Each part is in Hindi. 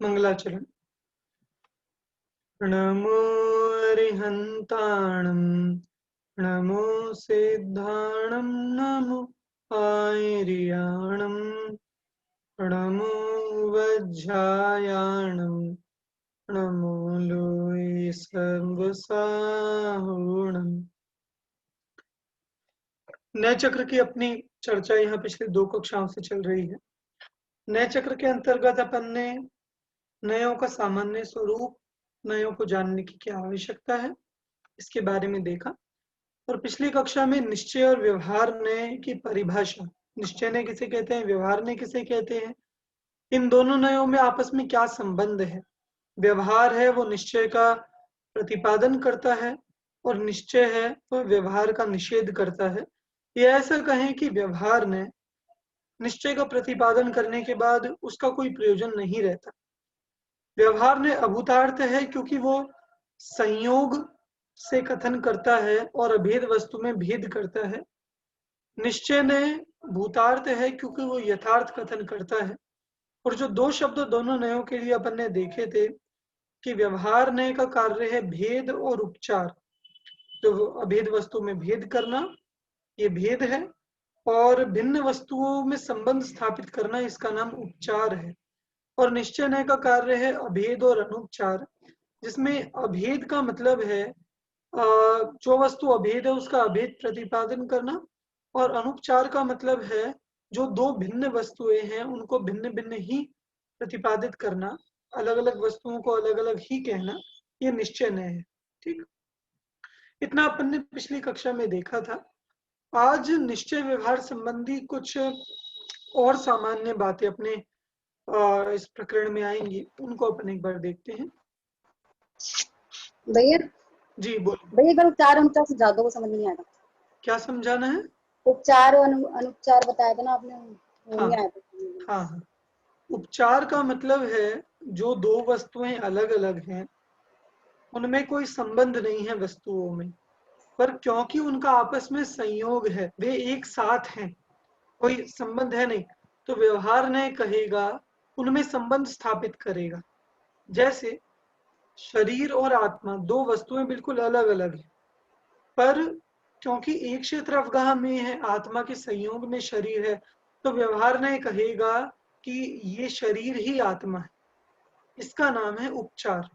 मंगलाचरण। नमो अरिहंताणं नमो सिद्धाणं नमो आयर्याणं नमो वज्रायाणं नमो लोये सर्वसाहुणम्। नए चक्र की अपनी चर्चा यहाँ पिछले 2 कक्षाओं से चल रही है। नए चक्र के अंतर्गत अपन ने नयों का सामान्य स्वरूप, नयों को जानने की क्या आवश्यकता है, इसके बारे में देखा। और पिछली कक्षा में निश्चय और व्यवहार नय की परिभाषा, निश्चय नय किसे कहते हैं, व्यवहार नय किसे कहते हैं, इन दोनों नयों में आपस में क्या संबंध है। व्यवहार है वो निश्चय का प्रतिपादन करता है और निश्चय है वो व्यवहार का निषेध करता है। ये ऐसा कहें कि व्यवहार ने निश्चय का प्रतिपादन करने के बाद उसका कोई प्रयोजन नहीं रहता। व्यवहार ने अभूतार्थ है क्योंकि वो संयोग से कथन करता है और अभेद वस्तु में भेद करता है। निश्चय ने भूतार्थ है क्योंकि वो यथार्थ कथन करता है। और जो 2 शब्द दोनों नयों के लिए अपन ने देखे थे कि व्यवहार नय का कार्य है भेद और उपचार, तो अभेद वस्तु में भेद करना ये भेद है, और भिन्न वस्तुओं में संबंध स्थापित करना इसका नाम उपचार है। और निश्चय नय का कार्य है अभेद और अनुपचार, जिसमें अभेद का मतलब है जो वस्तु अभेद है उसका अभेद प्रतिपादन करना, और अनुपचार का मतलब है जो 2 भिन्न वस्तुएं हैं उनको भिन्न भिन्न ही प्रतिपादित करना, अलग अलग वस्तुओं को अलग अलग ही कहना, ये निश्चय नय है। ठीक, इतना अपन ने पिछली कक्षा में देखा था। आज निश्चय व्यवहार संबंधी कुछ और सामान्य बातें अपने इस प्रकरण में आएंगी, उनको अपन एक बार देखते हैं। भैया जी बोलो। भैया कल उपचार अनुपचार समझा दो, समझ नहीं आया था। क्या समझाना है? उपचार और अनुपचार बताया था ना आपने, हाँ नहीं आया था। हाँ, उपचार का मतलब है जो 2 वस्तुएं अलग अलग हैं उनमें कोई संबंध नहीं है वस्तुओं में, पर क्योंकि उनका आपस में संयोग है, वे एक साथ हैं, कोई संबंध है नहीं, तो व्यवहार ने कहेगा उनमें संबंध स्थापित करेगा। जैसे शरीर और आत्मा 2 वस्तुएं बिल्कुल अलग अलग हैं, पर क्योंकि एक क्षेत्र अवगाह में है, आत्मा के संयोग में शरीर है, तो व्यवहार ने कहेगा कि ये शरीर ही आत्मा है। इसका नाम है उपचार।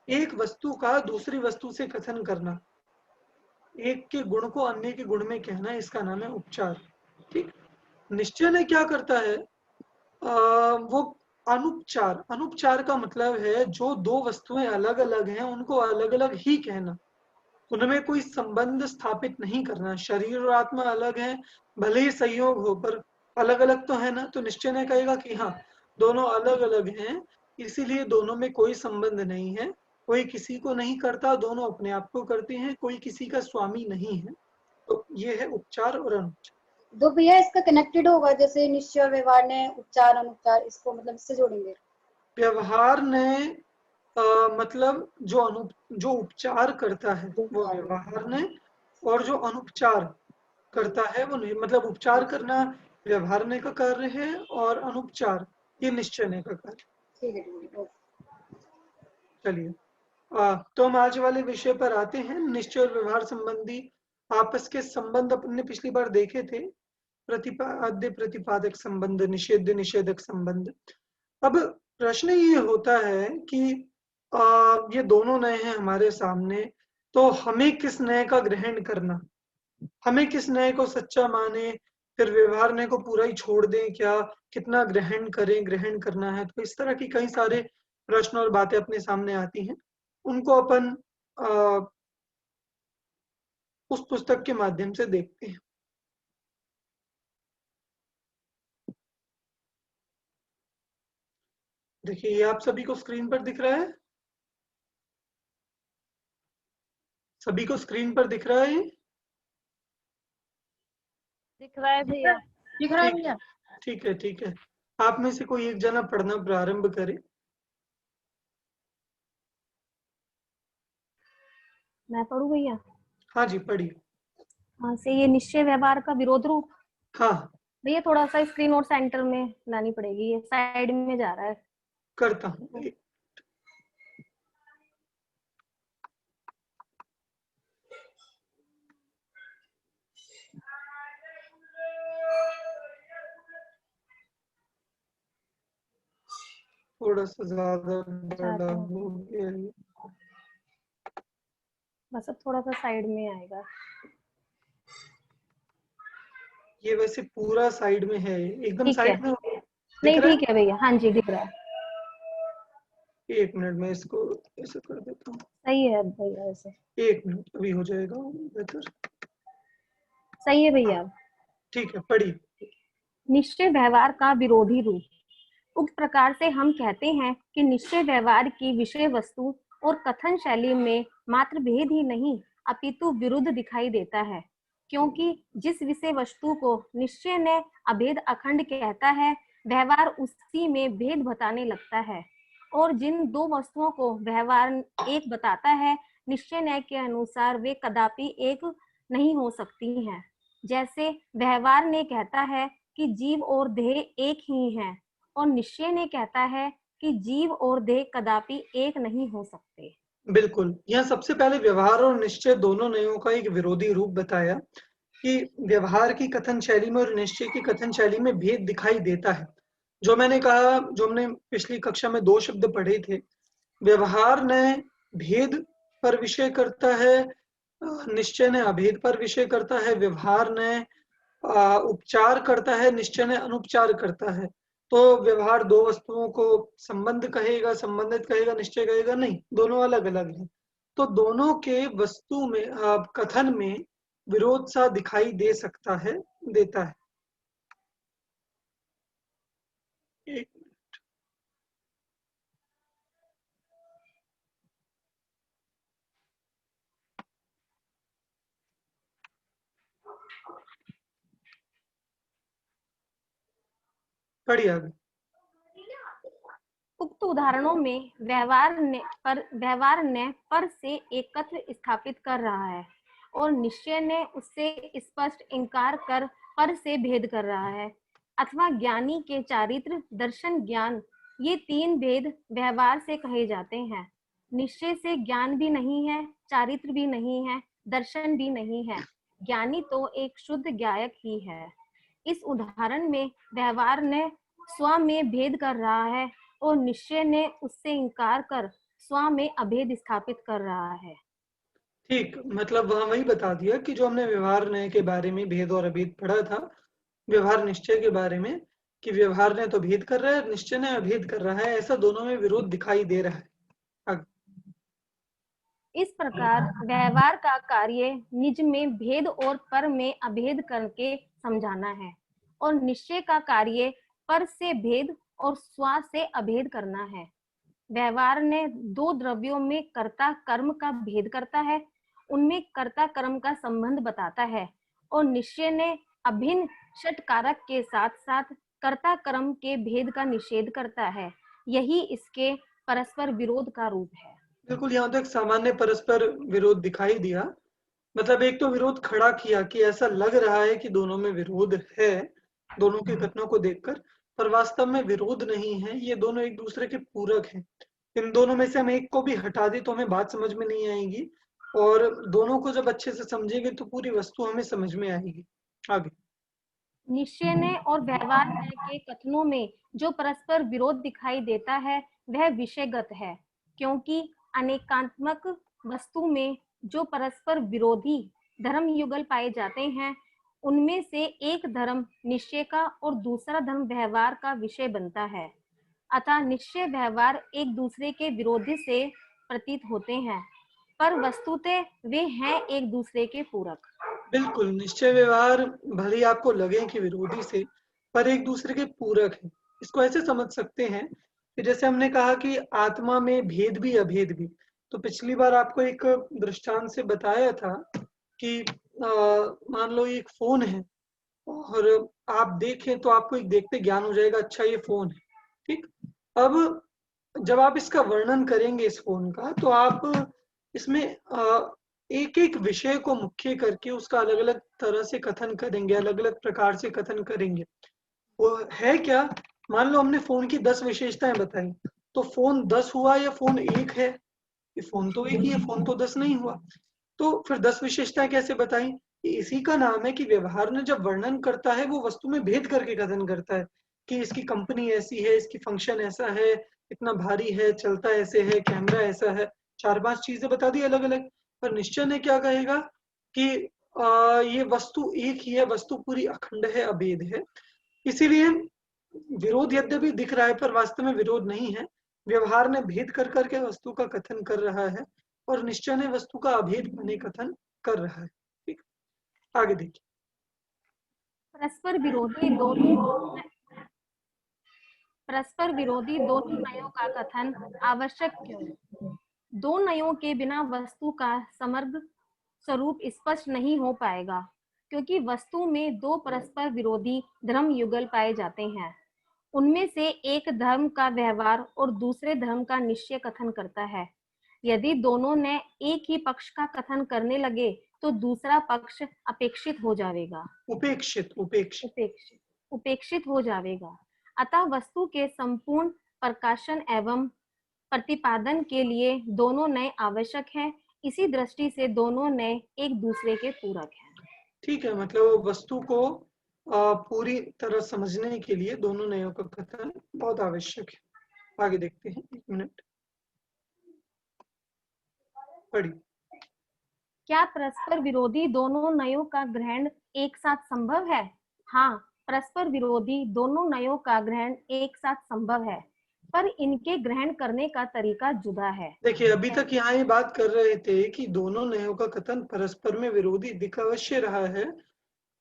एक वस्तु का दूसरी वस्तु से कथन करना, एक के गुण को अन्य के गुण में कहना, इसका नाम है उपचार। ठीक, निश्चय ने क्या करता है, वो अनुपचार, अनुपचार का मतलब है जो 2 वस्तुएं अलग अलग हैं उनको अलग अलग ही कहना, उनमें कोई संबंध स्थापित नहीं करना। शरीर और आत्मा अलग हैं, भले ही संयोग हो पर अलग अलग तो है ना, तो निश्चय ने कहेगा कि हाँ दोनों अलग अलग हैं, इसीलिए दोनों में कोई संबंध नहीं है, कोई किसी को नहीं करता, दोनों अपने आप को करते हैं, कोई किसी का स्वामी नहीं है। तो ये है उपचार और अनुपचार। तो भैया इसका कनेक्टेड होगा, जैसे निश्चय और व्यवहार ने उपचार अनुपचार, इसको मतलब इससे जोड़ेंगे। व्यवहार ने मतलब जो उपचार करता है वो व्यवहार ने, और जो अनुपचार करता है वो नहीं, मतलब उपचार करना व्यवहार ने का कार्य है और अनुपचार ये निश्चय ने का कार्य। ठीक है ठीक है। चलिए तो हम आज वाले विषय पर आते हैं। निश्चय और व्यवहार संबंधी आपस के संबंध अपन ने पिछली बार देखे थे, प्रतिपाद्य प्रतिपादक संबंध, निषेध निषेधक संबंध। अब प्रश्न ये होता है कि ये दोनों नए हैं हमारे सामने, तो हमें किस नए का ग्रहण करना, हमें किस नए को सच्चा माने, फिर व्यवहार नए को पूरा ही छोड़ दें क्या, कितना ग्रहण करें, ग्रहण करना है, तो इस तरह की कई सारे प्रश्न और बातें अपने सामने आती हैं। उनको अपन उस पुस्तक के माध्यम से देखते हैं। देखिए ये आप सभी को स्क्रीन पर दिख रहा है, सभी को स्क्रीन पर दिख रहा है? दिख रहा है भैया, दिख रहा है भैया। ठीक है ठीक है, आप में से कोई एक जना पढ़ना प्रारंभ करे। मैं पढ़ूं भैया? हाँ जी पढ़िए। हाँ से ये निश्चय व्यवहार का विरोध रूप। हाँ भैया थोड़ा सा स्क्रीन और सेंटर में लानी पड़ेगी, ये साइड में जा रहा है। करता हूँ। थोड़ा सा ज्यादा बड़ा हो गया है। बस अब थोड़ा सा साइड में आएगा। ये वैसे पूरा साइड में है, एकदम ठीक है, साइड में दिख नहीं रहा ठीक है भैया, हाँ जी दिख रहा है, है। 1 मिनट में इसको ऐसे कर देता हूँ। सही है भैया, वैसे 1 मिनट अभी हो जाएगा बेहतर। सही है भैया। ठीक है, पढ़िए। निश्चय व्यवहार का विरोधी रूप। उक्त प्रकार से हम कहते हैं कि निश्चय व्यवहार की विषय वस्तु और कथन शैली में मात्र भेद ही नहीं अपितु विरुद्ध दिखाई देता है, क्योंकि जिस विषय वस्तु को निश्चय ने अभेद अखंड कहता है, व्यवहार उसी में भेद बताने लगता है, और जिन दो वस्तुओं को व्यवहार एक बताता है, निश्चय न्याय के अनुसार वे कदापि एक नहीं हो सकती हैं। जैसे व्यवहार ने कहता है कि जीव और देह एक ही हैं, और निश्चय ने कहता है कि जीव और देह कदापि एक नहीं हो सकते। बिल्कुल, यहाँ सबसे पहले व्यवहार और निश्चय दोनों नयों का एक विरोधी रूप बताया कि व्यवहार की कथन शैली में और निश्चय की कथन शैली में भेद दिखाई देता है। जो मैंने कहा, जो हमने पिछली कक्षा में 2 शब्द पढ़े थे, व्यवहार ने भेद पर विषय करता है, निश्चय ने अभेद पर विषय करता है। व्यवहार ने उपचार करता है, निश्चय ने अनुपचार करता है। तो व्यवहार दो वस्तुओं को संबंध कहेगा, संबंधित कहेगा, निश्चय कहेगा नहीं, दोनों अलग अलग हैं। तो दोनों के वस्तु में कथन में विरोध सा दिखाई दे सकता है, देता है। एक पढ़िए आगे। उक्त उदाहरणों में व्यवहार ने पर से एकत्व स्थापित कर रहा है, और निश्चय ने उससे स्पष्ट इंकार कर पर से भेद कर रहा है, अथवा ज्ञानी के चारित्र, दर्शन, ज्ञान, ये 3 भेद व्यवहार से कहे जाते हैं। निश्चय से ज्ञान भी नहीं है, चारित्र भी नहीं है, दर्शन भी नहीं है, ज्ञानी तो एक शुद्ध ज्ञायक ही है। इस उदाहरण में व्यवहार ने स्व में भेद कर रहा है, और निश्चय ने उससे इंकार कर स्व में अभेद स्थापित कर रहा है। ठीक, मतलब वहां वही बता दिया कि जो हमने व्यवहार न्याय के बारे में भेद और अभेद पढ़ा था, व्यवहार निश्चय के बारे में, कि व्यवहार ने तो भेद कर रहा है, निश्चय ने अभेद कर रहा है, ऐसा दोनों में विरोध दिखाई दे रहा है। इस प्रकार व्यवहार का कार्य निज में भेद और पर में अभेद करके समझाना है, और निश्चय का कार्य पर से भेद और स्व से अभेद करना है। व्यवहार ने 2 द्रव्यों में कर्ता कर्म का भेद करता है, उनमें कर्ता कर्म का संबंध बताता है, और निश्चय ने अभिन्न षटकारक के साथ साथ कर्ता कर्म के भेद का निषेध करता है। यही इसके परस्पर विरोध का रूप है। बिल्कुल, यहाँ तो एक सामान्य परस्पर विरोध दिखाई दिया। मतलब एक तो विरोध खड़ा किया कि ऐसा लग रहा है कि दोनों में विरोध है, दोनों के कथनों को देखकर, पर वास्तव में विरोध नहीं है, ये दोनों एक दूसरे के पूरक हैं। इन दोनों में से हम एक को भी हटा दें तो हमें बात समझ में नहीं आएगी, और दोनों को जब अच्छे से समझेंगे तो पूरी वस्तु हमें समझ में आएगी। आगे। निश्चय ने और व्यवहार ने के कथनों में जो परस्पर विरोध दिखाई देता है, वह विषयगत है, क्योंकि अनेकात्मक वस्तु में जो परस्पर विरोधी धर्म युगल पाए जाते हैं, उनमें से एक धर्म निश्चय का और दूसरा धर्म व्यवहार का विषय बनता है। अतः निश्चय व्यवहार एक दूसरे के विरोधी से प्रतीत होते हैं, पर वस्तुतः वे हैं एक दूसरे के पूरक। बिल्कुल, निश्चय व्यवहार भले ही आपको लगे कि विरोधी से, पर एक दूसरे के पूरक है। इसको ऐसे समझ सकते हैं कि जैसे हमने कहा कि आत्मा में भेद भी अभेद भी, तो पिछली बार आपको एक दृष्टांत से बताया था कि मान लो एक फोन है, और आप देखें तो आपको एक देखते ज्ञान हो जाएगा, अच्छा ये फोन है। ठीक, अब जब आप इसका वर्णन करेंगे इस फोन का, तो आप इसमें एक एक विषय को मुख्य करके उसका अलग अलग तरह से कथन करेंगे, अलग अलग प्रकार से कथन करेंगे। वो है क्या, मान लो हमने फोन की 10 विशेषताएं बताई, तो फोन 10 हुआ या फोन 1 है? ये फोन तो 1 ही है, फोन तो 10 नहीं हुआ। तो फिर 10 विशेषताएं कैसे बताई? इसी का नाम है कि व्यवहार ने जब वर्णन करता है वो वस्तु में भेद करके कथन करता है कि इसकी कंपनी ऐसी है, इसकी फंक्शन ऐसा है, इतना भारी है, चलता ऐसे है, कैमरा ऐसा है, 4-5 चीजें बता दी अलग अलग। पर निश्चय ने क्या कहेगा कि ये वस्तु एक ही है, वस्तु पूरी अखंड है, अभेद है। इसीलिए विरोध यद्यपि दिख रहा है पर वास्तव में विरोध नहीं है। व्यवहार ने भेद कर करके वस्तु का कथन कर रहा है और निश्चय ने वस्तु का अभेद बने कथन कर रहा है। ठीक, आगे देखिए। परस्पर विरोधी दोनों नयों का कथन आवश्यक क्यों? दो नयों के बिना वस्तु का समग्र स्वरूप स्पष्ट नहीं हो पाएगा, क्योंकि वस्तु में दो परस्पर विरोधी धर्म युगल पाए जाते हैं। उनमें से एक धर्म का व्यवहार और दूसरे धर्म का निश्चय कथन करता है। यदि दोनों ने एक ही पक्ष का कथन करने लगे तो दूसरा पक्ष अपेक्षित हो जाएगा, उपेक्षित हो जाएगा। अतः वस्तु के संपूर्ण प्रकाशन एवं प्रतिपादन के लिए दोनों नए आवश्यक हैं। इसी दृष्टि से दोनों नए एक दूसरे के पूरक हैं। ठीक है, मतलब वस्तु को पूरी तरह समझने के लिए दोनों नयों का कथन बहुत आवश्यक है। आगे देखते हैं, 1 मिनट पढ़ी। क्या परस्पर विरोधी दोनों नयों का ग्रहण एक साथ संभव है? हाँ, परस्पर विरोधी दोनों नयों का ग्रहण एक साथ संभव है, पर इनके ग्रहण करने का तरीका जुदा है। देखिए, अभी तक यहाँ ये बात कर रहे थे कि दोनों नयों का कथन परस्पर में विरोधी दिख अवश्य रहा है,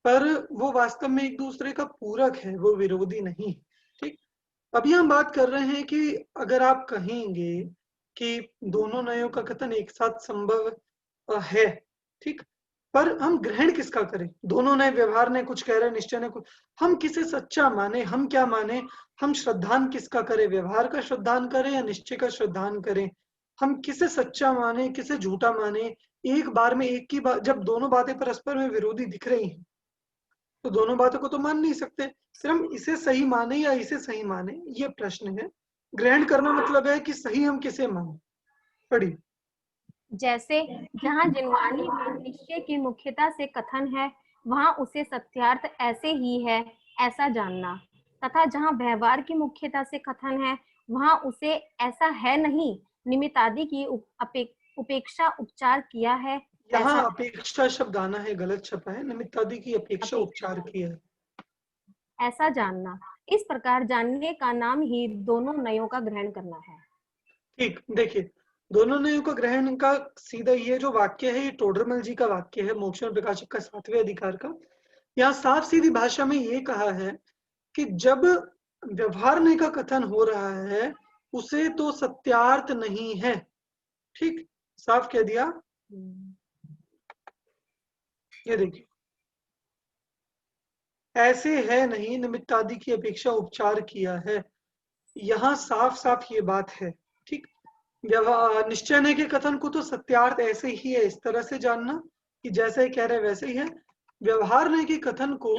पर वो वास्तव में एक दूसरे का पूरक है, वो विरोधी नहीं। ठीक, अभी हम बात कर रहे हैं कि अगर आप कहेंगे कि दोनों नयों का कथन एक साथ संभव है, ठीक, पर हम ग्रहण किसका करें? दोनों नए, व्यवहार ने कुछ कह रहे, निश्चय ने कुछ, हम किसे सच्चा माने? हम क्या माने? हम श्रद्धान किसका करें? व्यवहार का श्रद्धान करें या निश्चय का श्रद्धान करें? हम किसे सच्चा माने, किसे झूठा माने? एक बार में एक ही बात, जब दोनों बातें परस्पर में विरोधी दिख रही हैं तो दोनों बातों को तो मान नहीं सकते। फिर हम इसे सही माने या इसे सही माने, ये प्रश्न है। ग्रहण करना मतलब है कि सही हम किसे माने। पढ़िए। जैसे जहाँ जिनवानी में निश्चय की मुख्यता से कथन है, वहाँ उसे सत्यार्थ ऐसे ही है ऐसा जानना, तथा जहाँ व्यवहार की मुख्यता से कथन है, वहाँ उसे ऐसा है नहीं, निमित्तादि की उपेक्षा उपचार किया है। यहाँ अपेक्षा शब्द आना है, गलत छपा है, निमित्तादि की अपेक्षा उपचार किया है, ऐसा जानना। इस प्रकार जानने का नाम ही दोनों नयों का ग्रहण करना है। ठीक, देखिए, दोनों नयों का ग्रहण का सीधा ये जो वाक्य है, ये टोडरमल जी का वाक्य है, मोक्ष और प्रकाशक का 7वें अधिकार का। यहाँ साफ सीधी भाषा में ये कहा है कि जब व्यवहार का कथन हो रहा है उसे तो सत्यार्थ नहीं है। ठीक, साफ कह दिया। ये देखिए, ऐसे है नहीं, निमित्तादि की अपेक्षा उपचार किया है, यहाँ साफ साफ ये बात है। ठीक, निश्चय ने के कथन को तो सत्यार्थ ऐसे ही है, इस तरह से जानना कि जैसे कह रहे वैसे ही है। व्यवहार ने के कथन को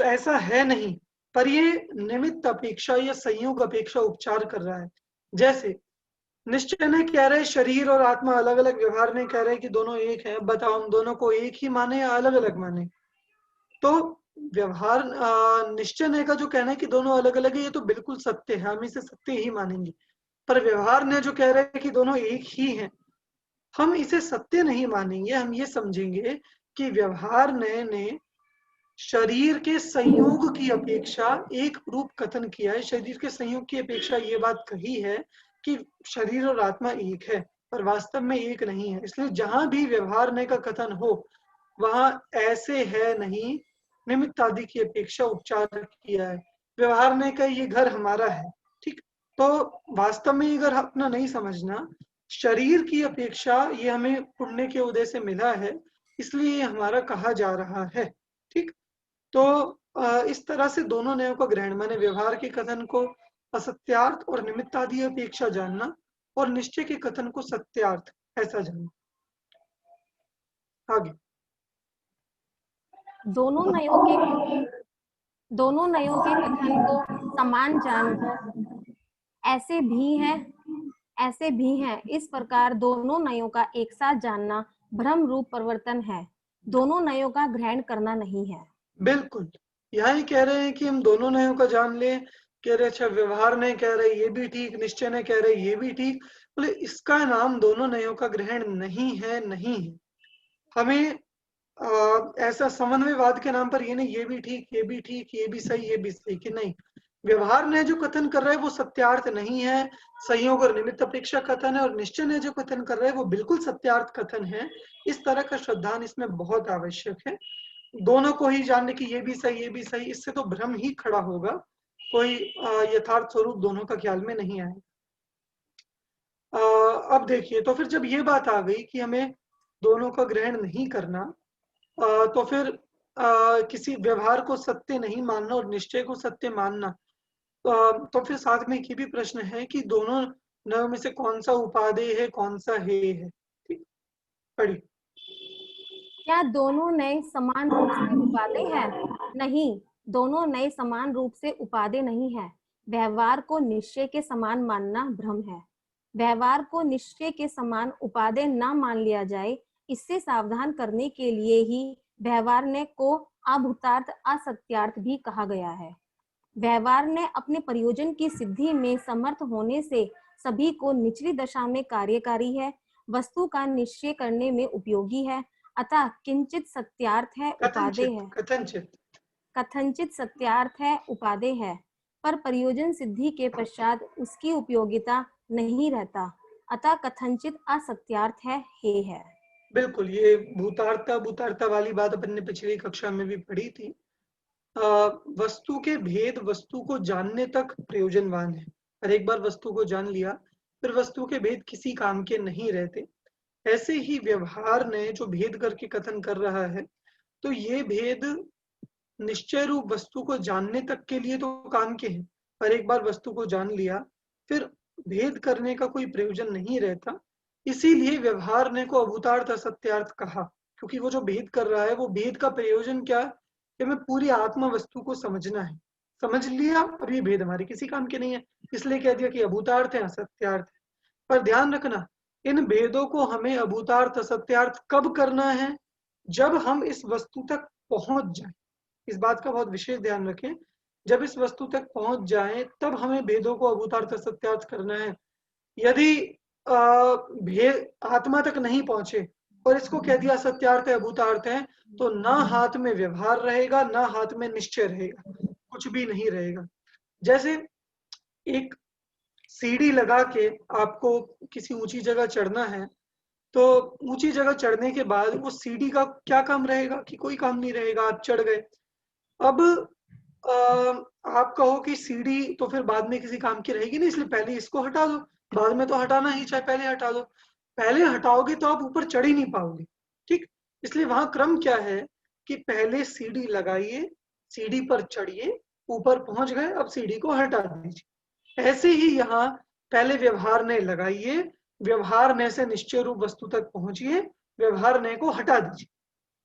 ऐसा है नहीं, पर ये निमित्त अपेक्षा या संयोग अपेक्षा उपचार कर रहा है। जैसे निश्चय ने कह रहे शरीर और आत्मा अलग अलग, व्यवहार ने कह रहे कि दोनों एक है, बताओ हम दोनों को एक ही माने या अलग अलग माने? तो व्यवहार निश्चय ने का जो कहना है कि दोनों अलग अलग है, ये तो बिल्कुल सत्य है, हम इसे सत्य ही मानेंगे। पर व्यवहार ने जो कह रहे हैं कि दोनों एक ही हैं, हम इसे सत्य नहीं मानेंगे। हम ये समझेंगे कि व्यवहार ने शरीर के संयोग की अपेक्षा एक रूप कथन किया है, शरीर के संयोग की अपेक्षा ये बात कही है कि शरीर और आत्मा एक है, पर वास्तव में एक नहीं है। इसलिए जहां भी व्यवहार ने का कथन हो वहां ऐसे है नहीं, निमित्त आदि की अपेक्षा उपचार किया है। व्यवहार ने का ये घर हमारा है, ठीक, तो वास्तव में ये घर अपना नहीं समझना, शरीर की अपेक्षा ये हमें पुण्य के उदय से मिला है, इसलिए ये हमारा कहा जा रहा है। ठीक, तो इस तरह से दोनों नयों का ग्रहण, माने व्यवहार के कथन को असत्यार्थ और निमित्तादि अपेक्षा जानना और निश्चय के कथन को सत्यार्थ ऐसा जानना। आगे, दोनों नयों के कथन को समान जानकर ऐसे भी हैं। इस प्रकार दोनों नयों का एक साथ जानना भ्रम रूप परिवर्तन है, दोनों नयों का ग्रहण करना नहीं है। बिल्कुल, यहाँ ही कह रहे हैं कि हम दोनों नयों का जान लें। कह रहे अच्छा व्यवहार ने कह रहे ये भी ठीक, निश्चय ने कह रहे ये भी ठीक। बोले इसका नाम दोनों नयों का ग्रहण नहीं है, नहीं है। हमें ऐसा समन्वयवाद के नाम पर ये नहीं, ये भी ठीक, ये भी ठीक, ये भी सही, ये भी सही, कि नहीं। व्यवहार ने जो कथन कर रहा है वो सत्यार्थ नहीं है, संयोग और निमित्त अपेक्षा कथन है, और निश्चय ने जो कथन कर रहा है वो बिल्कुल सत्यार्थ कथन है। इस तरह का श्रद्धान इसमें बहुत आवश्यक है। दोनों को ही जानने की ये भी सही, ये भी सही, इससे तो भ्रम ही खड़ा होगा, कोई यथार्थ स्वरूप दोनों का ख्याल में नहीं आएगा। अब देखिए, तो फिर जब ये बात आ गई कि हमें दोनों का ग्रहण नहीं करना, तो फिर किसी व्यवहार को सत्य नहीं मानना और निश्चय को सत्य मानना, तो फिर साथ में ये भी प्रश्न है कि दोनों नयों में से कौन सा उपादेय है, कौन सा हेय है। ठीक, पढ़िए। क्या दोनों नए समान रूप से उपादेय हैं? नहीं, दोनों नए समान रूप से उपादेय नहीं है। व्यवहार को निश्चय के समान मानना भ्रम है। व्यवहार को निश्चय के समान उपादेय न मान लिया जाए, इससे सावधान करने के लिए ही व्यवहार ने को अभूतार्थ असत्यार्थ भी कहा गया है। व्यवहार ने अपने प्रयोजन की सिद्धि में समर्थ होने से सभी को निचली दशा में कार्यकारी है, वस्तु का निश्चय करने में उपयोगी है, अतः किंचित सत्यार्थ है, उपादेय है। कथनचित सत्यार्थ है, उपादेय है, पर प्रयोजन सिद्धि के पश्चात उसकी उपयोगिता नहीं रहता, अतः कथनचित असत्यार्थ है, हे है। बिल्कुल, ये भूतार्थता वाली बात अपन ने पिछली कक्षा में भी पढ़ी थी। वस्तु के भेद वस्तु को जानने तक प्रयोजनवान है, और एक बार वस्तु को जान लिया फिर वस्तु के भेद किसी काम के नहीं रहते। ऐसे ही व्यवहार ने जो भेद करके कथन कर रहा है, तो ये भेद निश्चय रूप वस्तु को जानने तक के लिए तो काम के हैं, पर एक बार वस्तु को जान लिया फिर भेद करने का कोई प्रयोजन नहीं रहता। इसीलिए व्यवहार ने को अभूतार्थ असत्यार्थ कहा, क्योंकि वो जो भेद कर रहा है वो भेद का प्रयोजन क्या है कि हमें पूरी आत्मा वस्तु को समझना है। समझ लिया, अब ये भेद हमारे किसी काम के नहीं है, इसलिए कह दिया कि अभूतार्थ है, असत्यार्थ है। पर ध्यान रखना, इन भेदों को हमें अभूतार्थ असत्यार्थ कब करना है? जब हम इस वस्तु तक पहुंच जाए। इस बात का बहुत विशेष ध्यान रखें, जब इस वस्तु तक पहुंच जाए तब हमें भेदों को अभूतार्थ असत्यार्थ करना है। यदि भेद आत्मा तक नहीं पहुंचे और इसको कह दिया सत्यार्थ है, अभूतार्थ है, तो ना हाथ में व्यवहार रहेगा, ना हाथ में निश्चय रहेगा, कुछ भी नहीं रहेगा। जैसे एक सीढ़ी लगा के आपको किसी ऊंची जगह चढ़ना है, तो ऊंची जगह चढ़ने के बाद वो सीढ़ी का क्या काम रहेगा? कि कोई काम नहीं रहेगा, आप चढ़ गए। अब आप कहो कि सीढ़ी तो फिर बाद में किसी काम की रहेगी नहीं, इसलिए पहले इसको हटा दो, बाद में तो हटाना ही, चाहे पहले हटा दो। पहले हटाओगे तो आप ऊपर चढ़ ही नहीं पाओगे। ठीक, इसलिए वहां क्रम क्या है कि पहले सीढ़ी लगाइए, सीढ़ी पर चढ़िए, ऊपर पहुंच गए, अब सीढ़ी को हटा दीजिए। ऐसे ही यहाँ पहले व्यवहार ने लगाइए, व्यवहार ने से निश्चय रूप वस्तु तक पहुंचिए, व्यवहार ने को हटा दीजिए।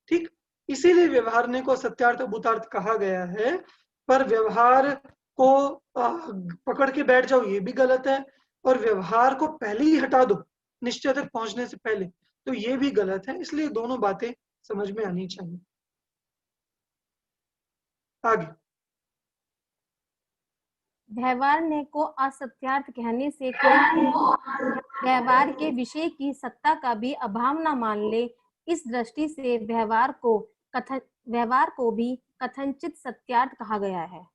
ठीक, इसीलिए व्यवहार ने को सत्यार्थ अभूतार्थ कहा गया है। पर व्यवहार को पकड़ के बैठ जाओ ये भी गलत है, और व्यवहार को पहले ही हटा दो निश्चय तक पहुंचने से पहले, तो ये भी गलत है। इसलिए दोनों बातें समझ में आनी चाहिए। आगे, व्यवहार ने को असत्यार्थ कहने से कोई व्यवहार के विषय की सत्ता का भी अभाव न मान ले, इस दृष्टि से व्यवहार को भी कथनचित सत्यार्थ कहा गया है।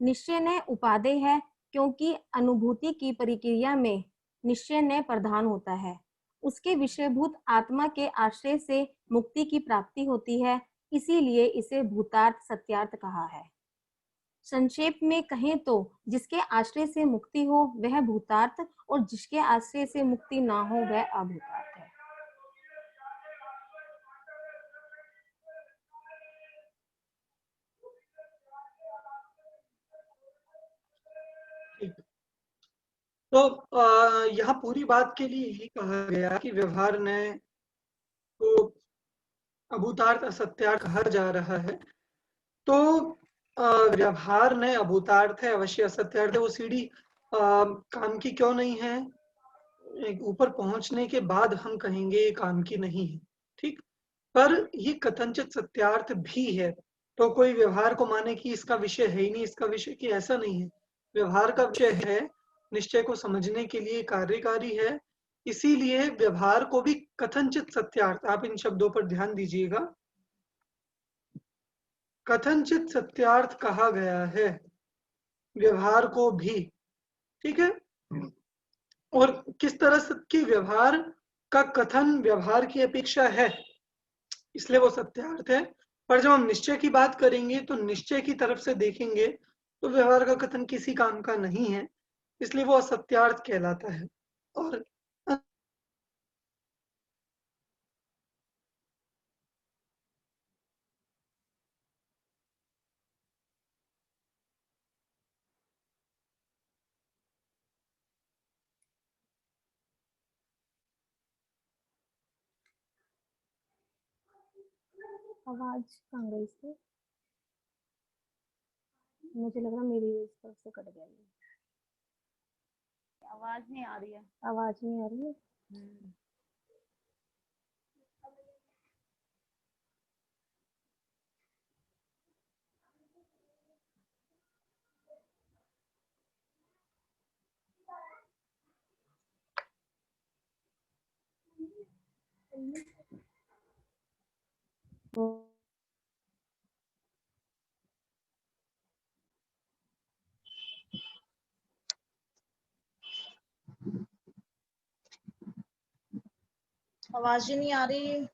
निश्चय ने उपादेय है, क्योंकि अनुभूति की प्रक्रिया में निश्चय ने प्रधान होता है। उसके विषयभूत आत्मा के आश्रय से मुक्ति की प्राप्ति होती है, इसीलिए इसे भूतार्थ सत्यार्थ कहा है। संक्षेप में कहें तो जिसके आश्रय से मुक्ति हो वह भूतार्थ, और जिसके आश्रय से मुक्ति ना हो वह अभूतार्थ है। तो यहाँ पूरी बात के लिए यही कहा गया कि व्यवहार ने को अभूतार्थ असत्यार्थ कहा जा रहा है। तो व्यवहार ने अभूतार्थ है, अवश्य असत्यार्थ है। वो सीढ़ी काम की क्यों नहीं है, ऊपर पहुंचने के बाद हम कहेंगे ये काम की नहीं है, ठीक। पर ये कथनचित सत्यार्थ भी है, तो कोई व्यवहार को माने कि इसका विषय है ही नहीं, इसका विषय कि ऐसा नहीं है। व्यवहार का विषय है, निश्चय को समझने के लिए कार्यकारी है, इसीलिए व्यवहार को भी कथनचित सत्यार्थ, आप इन शब्दों पर ध्यान दीजिएगा, कथनचित सत्यार्थ कहा गया है व्यवहार को भी, ठीक है। और किस तरह से कि व्यवहार का कथन व्यवहार की अपेक्षा है, इसलिए वो सत्यार्थ है। पर जब हम निश्चय की बात करेंगे तो निश्चय की तरफ से देखेंगे तो व्यवहार का कथन किसी काम का नहीं है, इसलिए वो असत्यार्थ कहलाता है। और आवाज कहाँ गई इसकी? मुझे लग रहा मेरी इस तरफ से कट गया ये। आवाज नहीं आ रही है। आवाज नहीं आ रही है। आवाज ही नहीं आ रही।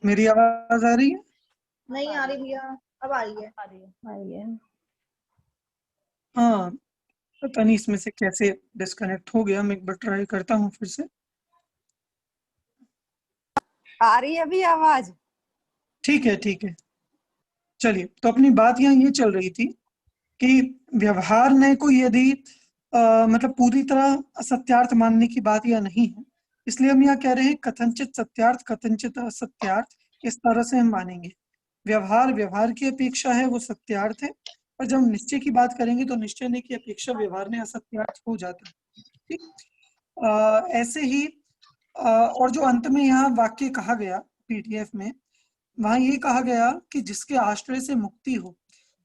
मेरी आवाज आ रही है? नहीं आ रही भैया, अब आ रही है। आई है। हाँ, पता नहीं इसमें से कैसे डिस्कनेक्ट हो गया, मैं एक बार ट्राई करता हूँ फिर से। आ रही है अभी आवाज? ठीक है, ठीक है। चलिए, तो अपनी बात यहाँ ये चल रही थी कि व्यवहार ने को यदि मतलब पूरी तरह असत्यार्थ मानने की बात या नहीं है, इसलिए हम यहाँ कह रहे हैं कथनचित सत्यार्थ कथनचित असत्यार्थ, इस तरह से हम मानेंगे। व्यवहार व्यवहार की अपेक्षा है वो सत्यार्थ है, और जब हम निश्चय की बात करेंगे तो निश्चय ने की अपेक्षा व्यवहार ने असत्यार्थ हो जाता है, ठीक। ऐसे ही और जो अंत में यहाँ वाक्य कहा गया पीडीएफ में, वहां ये कहा गया कि जिसके आश्रय से मुक्ति हो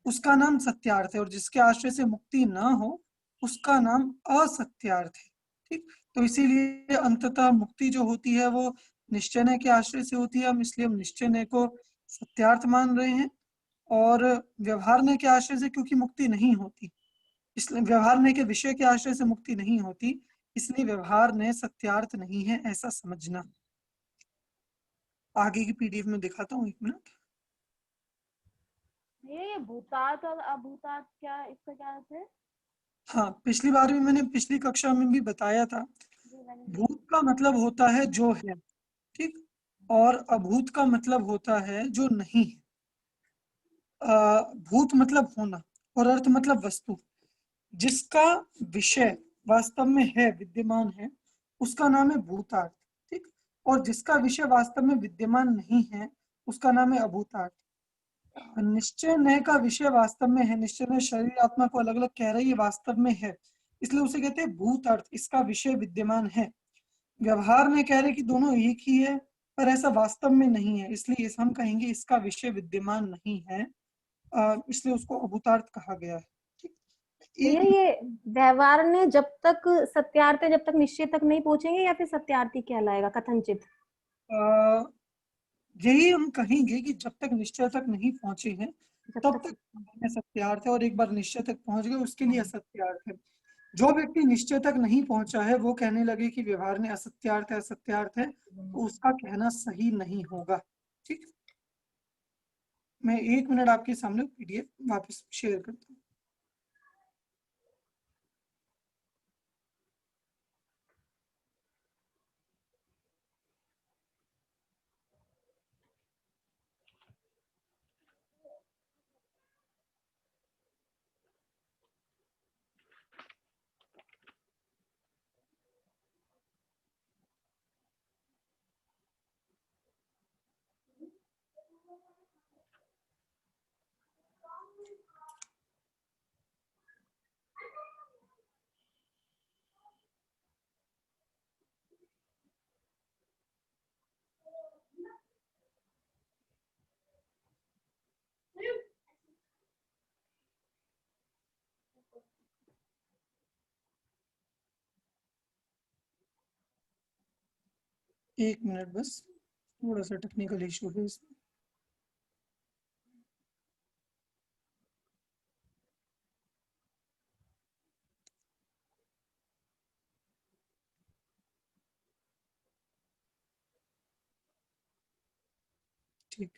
उसका नाम सत्यार्थ है, और जिसके आश्रय से मुक्ति न हो उसका नाम असत्यार्थ है, ठीक। तो इसीलिए अंततः मुक्ति जो होती है वो निश्चय के आश्रय से होती है, हम इसलिए हम निश्चय को सत्यार्थ मान रहे हैं। और व्यवहार के आश्रय से क्योंकि मुक्ति नहीं होती, इसलिए व्यवहार के विषय के आश्रय से मुक्ति नहीं होती, इसलिए व्यवहार ने सत्यार्थ नहीं है, ऐसा समझना। आगे की पीडीएफ में दिखाता हूँ, 1 मिनट। ये भूतार्थ और अभूतार्थ क्या, इसका क्या अर्थ है? हाँ, पिछली बार भी मैंने पिछली कक्षा में भी बताया था, भूत का मतलब होता है जो है, ठीक, और अभूत का मतलब होता है जो नहीं है। भूत मतलब होना और अर्थ मतलब वस्तु, जिसका विषय वास्तव में है, विद्यमान है, उसका नाम है भूतार्थ, ठीक। और जिसका विषय वास्तव में विद्यमान नहीं है उसका नाम है अभूतार्थ। निश्चय नय का विषय वास्तव में है, निश्चय नय शरीर आत्मा को अलग अलग कह रही है, वास्तव में है, इसलिए उसे कहते हैं भूत अर्थ, इसका विषय विद्यमान है। व्यवहार में कह रहे कि दोनों एक ही है, पर ऐसा वास्तव में नहीं है, इसलिए हम कहेंगे इसका विषय विद्यमान नहीं है, इसलिए उसको अभूतार्थ कहा गया है। ये व्यवहार ने जब तक सत्यार्थ है, जब तक निश्चय तक नहीं पहुंचेंगे, या फिर सत्यार्थी कहलाएगा कथनचित? यही हम कहेंगे कि जब तक निश्चय तक नहीं पहुंचे हैं तब तक सत्यार्थ है, और एक बार निश्चय तक पहुंच गए उसके लिए असत्यार्थ है। जो व्यक्ति निश्चय तक नहीं पहुंचा है वो कहने लगे कि व्यवहार में असत्यार्थ है, असत्यार्थ है, तो उसका कहना सही नहीं होगा। ठीक, मैं 1 मिनट आपके सामने पीडीएफ वापस शेयर करता हूँ। एक मिनट बस, थोड़ा सा टेक्निकल इशू है इसमें। ठीक,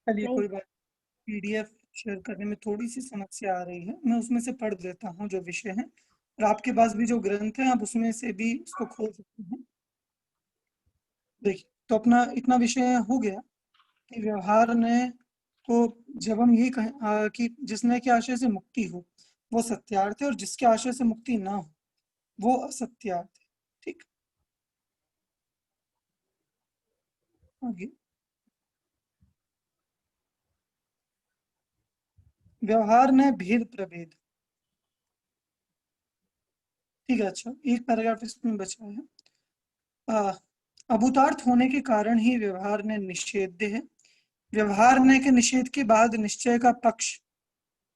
चलिए नहीं। कोई बात, पीडीएफ शेयर करने में थोड़ी सी समस्या आ रही है, मैं उसमें से पढ़ देता हूँ जो विषय है, और आपके पास भी जो ग्रंथ है आप उसमें से भी इसको खोल सकते हैं। देखिए, तो अपना इतना विषय हो गया कि व्यवहार ने को जब हम ये कहें कि जिसने के आशय से मुक्ति हो वो सत्यार्थ है, और जिसके आशय से मुक्ति ना हो वो असत्यार्थ है। ठीक, आगे व्यवहार ने भेद प्रभेद। ठीक है, अच्छा एक पैराग्राफ इसमें बचा है। अभूतार्थ होने के कारण ही व्यवहार ने निषेध्य है। व्यवहार ने के निषेध के बाद निश्चय का पक्ष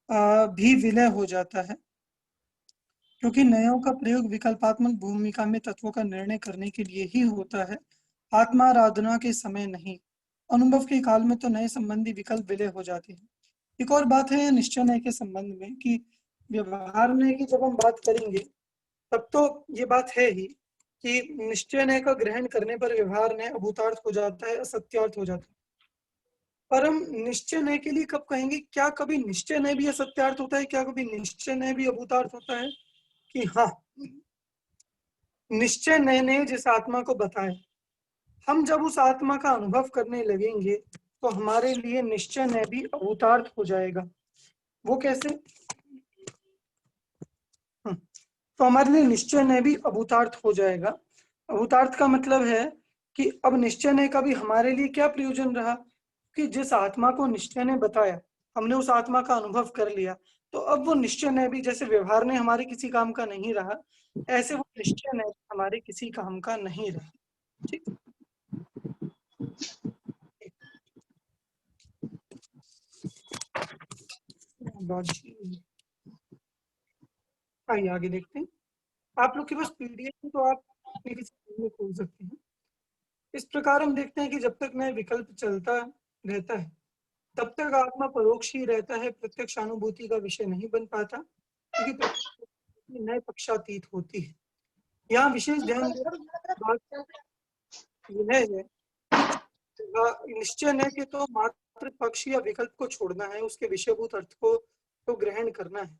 भी विलय हो जाता है, क्योंकि नयों का प्रयोग विकल्पात्मक भूमिका में तत्वों का निर्णय करने के लिए ही होता है, आत्माराधना के समय नहीं। अनुभव के काल में तो नए संबंधी विकल्प विलय हो जाते हैं। एक और बात है निश्चय नय के संबंध में कि व्यवहार नय की जब हम बात करेंगे तब तो ये बात है ही कि निश्चय नय का ग्रहण करने पर व्यवहार नय अभूतार्थ हो जाता है, असत्यार्थ हो जाता है। पर हम निश्चय नय के लिए कब कहेंगे? क्या कभी निश्चय नय भी असत्यार्थ होता है? क्या कभी निश्चय नय भी अभूतार्थ होता है? कि हाँ, निश्चय नय ने जिस आत्मा को बताया, हम जब उस आत्मा का अनुभव करने लगेंगे तो हमारे लिए निश्चय नय भी अभूतार्थ हो जाएगा। वो कैसे? तो हमारे लिए निश्चय नय भी अभूतार्थ हो जाएगा। अभूतार्थ का मतलब है कि अब निश्चय नय का भी हमारे लिए क्या प्रयोजन रहा कि जिस आत्मा को निश्चय ने बताया, हमने उस आत्मा का अनुभव कर लिया, तो अब वो निश्चय नय भी जैसे व्यवहार ने हमारे किसी काम का नहीं रहा, ऐसे वो निश्चय नय हमारे किसी काम का नहीं रहा। ठीक, आइए आगे देखते हैं। आप लोग के पास पीडीएफ है तो आप अपने किसी में खोल सकते हैं। इस प्रकार हम देखते हैं कि जब तक नया विकल्प चलता रहता है तब तक आत्मा परोक्ष ही रहता है, प्रत्यक्ष अनुभूति का विषय नहीं बन पाता, क्योंकि नए पक्षातीत होती है। यहाँ विशेष ध्यान बात यह है निश्चय है कि तो मात्र पक्ष या विकल्प को छोड़ना है, उसके विषयभूत अर्थ को तो ग्रहण करना है,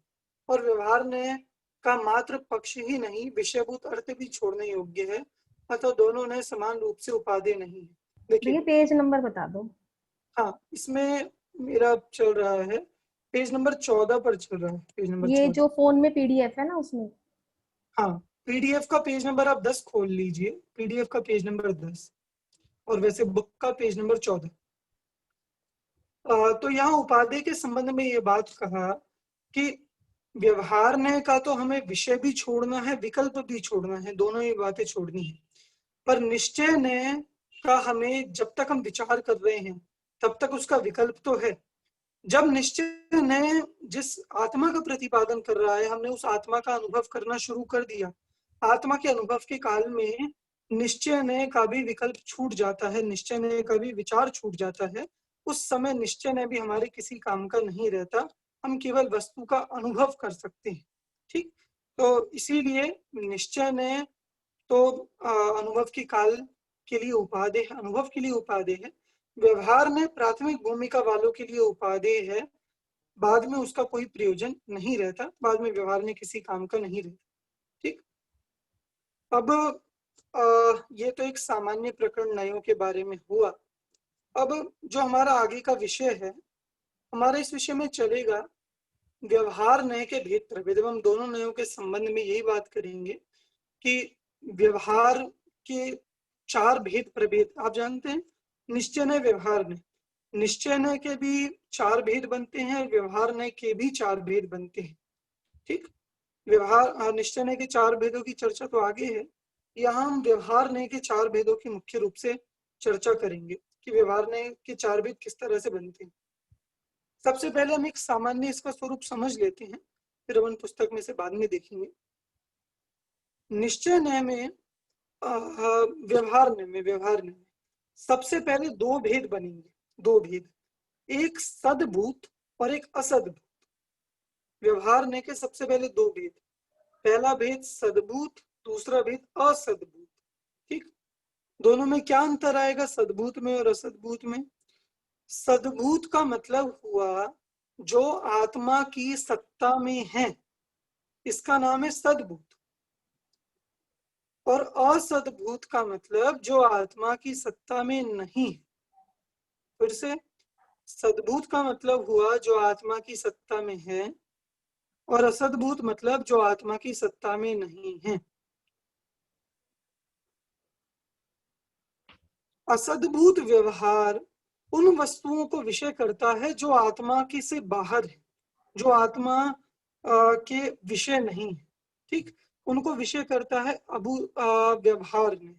और व्यवहार ने का मात्र पक्ष ही नहीं विषयभूत अर्थ भी छोड़ने योग्य है, अतः दोनों ने समान रूप से उपादेय नहीं है। देखिए पेज नंबर बता दो। हाँ, इसमें मेरा चल रहा है पेज नंबर 14 पर चल रहा है, पेज नंबर ये 14। जो फोन में पीडीएफ है ना उसमें। हाँ, पीडीएफ का पेज नंबर आप 10 खोल लीजिए, पीडीएफ का पेज नंबर 10 और वैसे बुक का पेज नंबर 14। तो यहाँ उपादेय के संबंध में ये बात कहा कि व्यवहार ने का तो हमें विषय भी छोड़ना है, विकल्प भी छोड़ना है, दोनों ही बातें छोड़नी है। पर निश्चय ने का हमें जब तक हम विचार कर रहे हैं तब तक उसका विकल्प तो है। जब निश्चय ने जिस आत्मा का प्रतिपादन कर रहा है, हमने उस आत्मा का अनुभव करना शुरू कर दिया, आत्मा के अनुभव के काल में निश्चय ने का भी विकल्प छूट जाता है, निश्चय ने का भी विचार छूट जाता है। उस समय निश्चय ने भी हमारे किसी काम का नहीं रहता, हम केवल वस्तु का अनुभव कर सकते हैं। ठीक, तो इसीलिए निश्चय ने तो अनुभव की काल के लिए उपादेय है, अनुभव के लिए उपादेय है। व्यवहार में प्राथमिक भूमिका वालों के लिए उपादेय है, बाद में उसका कोई प्रयोजन नहीं रहता, बाद में व्यवहार में किसी काम का नहीं रहता। ठीक, अब ये तो एक सामान्य प्रकरण नयों के बारे में हुआ। अब जो हमारा आगे का विषय है, हमारा इस विषय में चलेगा व्यवहार नय के भेद प्रभेद। हम दोनों नयों के संबंध में यही बात करेंगे कि व्यवहार के 4 भेद प्रभेद आप जानते हैं, निश्चय नय, व्यवहार नय। निश्चय नय के भी 4 भेद बनते हैं, व्यवहार नय के भी 4 भेद बनते हैं। ठीक, व्यवहार निश्चय नय के 4 भेदों की चर्चा तो आगे है, यहाँ हम व्यवहार नय के 4 भेदों की मुख्य रूप से चर्चा करेंगे कि व्यवहार नय के 4 भेद किस तरह से बनते हैं। सबसे पहले हम एक सामान्य इसका स्वरूप समझ लेते हैं, फिर अपन पुस्तक में से बाद में देखेंगे। निश्चय नय में व्यवहार में सबसे पहले 2 भेद बनेंगे, 2 भेद, एक सद्भूत और एक असद्भूत। व्यवहार नय के सबसे पहले 2 भेद, पहला भेद सद्भूत, दूसरा भेद असद्भूत। ठीक, दोनों में क्या अंतर आएगा, सद्भूत में और असद्भूत में? सद्भूत का मतलब हुआ जो आत्मा की सत्ता में है, इसका नाम है सद्भूत। और असद्भूत का मतलब जो आत्मा की सत्ता में नहीं। फिर से, सद्भूत का मतलब हुआ जो आत्मा की सत्ता में है, और असद्भूत मतलब जो आत्मा की सत्ता में नहीं है। असद्भूत व्यवहार उन वस्तुओं को विषय करता है जो आत्मा की से बाहर है, जो आत्मा के विषय नहीं है। ठीक, उनको विषय करता है व्यवहार में,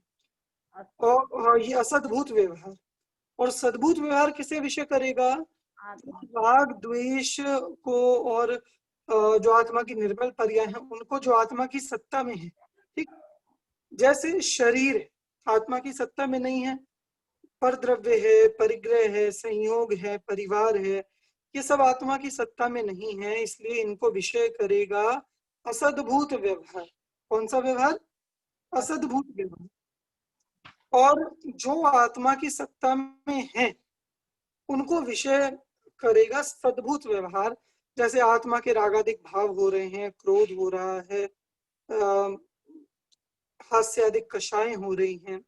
और ये असद्भूत व्यवहार। और सद्भूत व्यवहार किसे विषय करेगा, राग द्वेष को, और जो आत्मा की निर्मल पर्याय है उनको, जो आत्मा की सत्ता में है। ठीक, जैसे शरीर आत्मा की सत्ता में नहीं है, पर द्रव्य है, परिग्रह है, संयोग है, परिवार है, ये सब आत्मा की सत्ता में नहीं है, इसलिए इनको विषय करेगा असद्भूत व्यवहार। कौन सा व्यवहार, असद्भूत व्यवहार। और जो आत्मा की सत्ता में है उनको विषय करेगा सद्भूत व्यवहार। जैसे आत्मा के रागादिक भाव हो रहे हैं, क्रोध हो रहा है, हास्यादिक कषाएं हो रही हैं,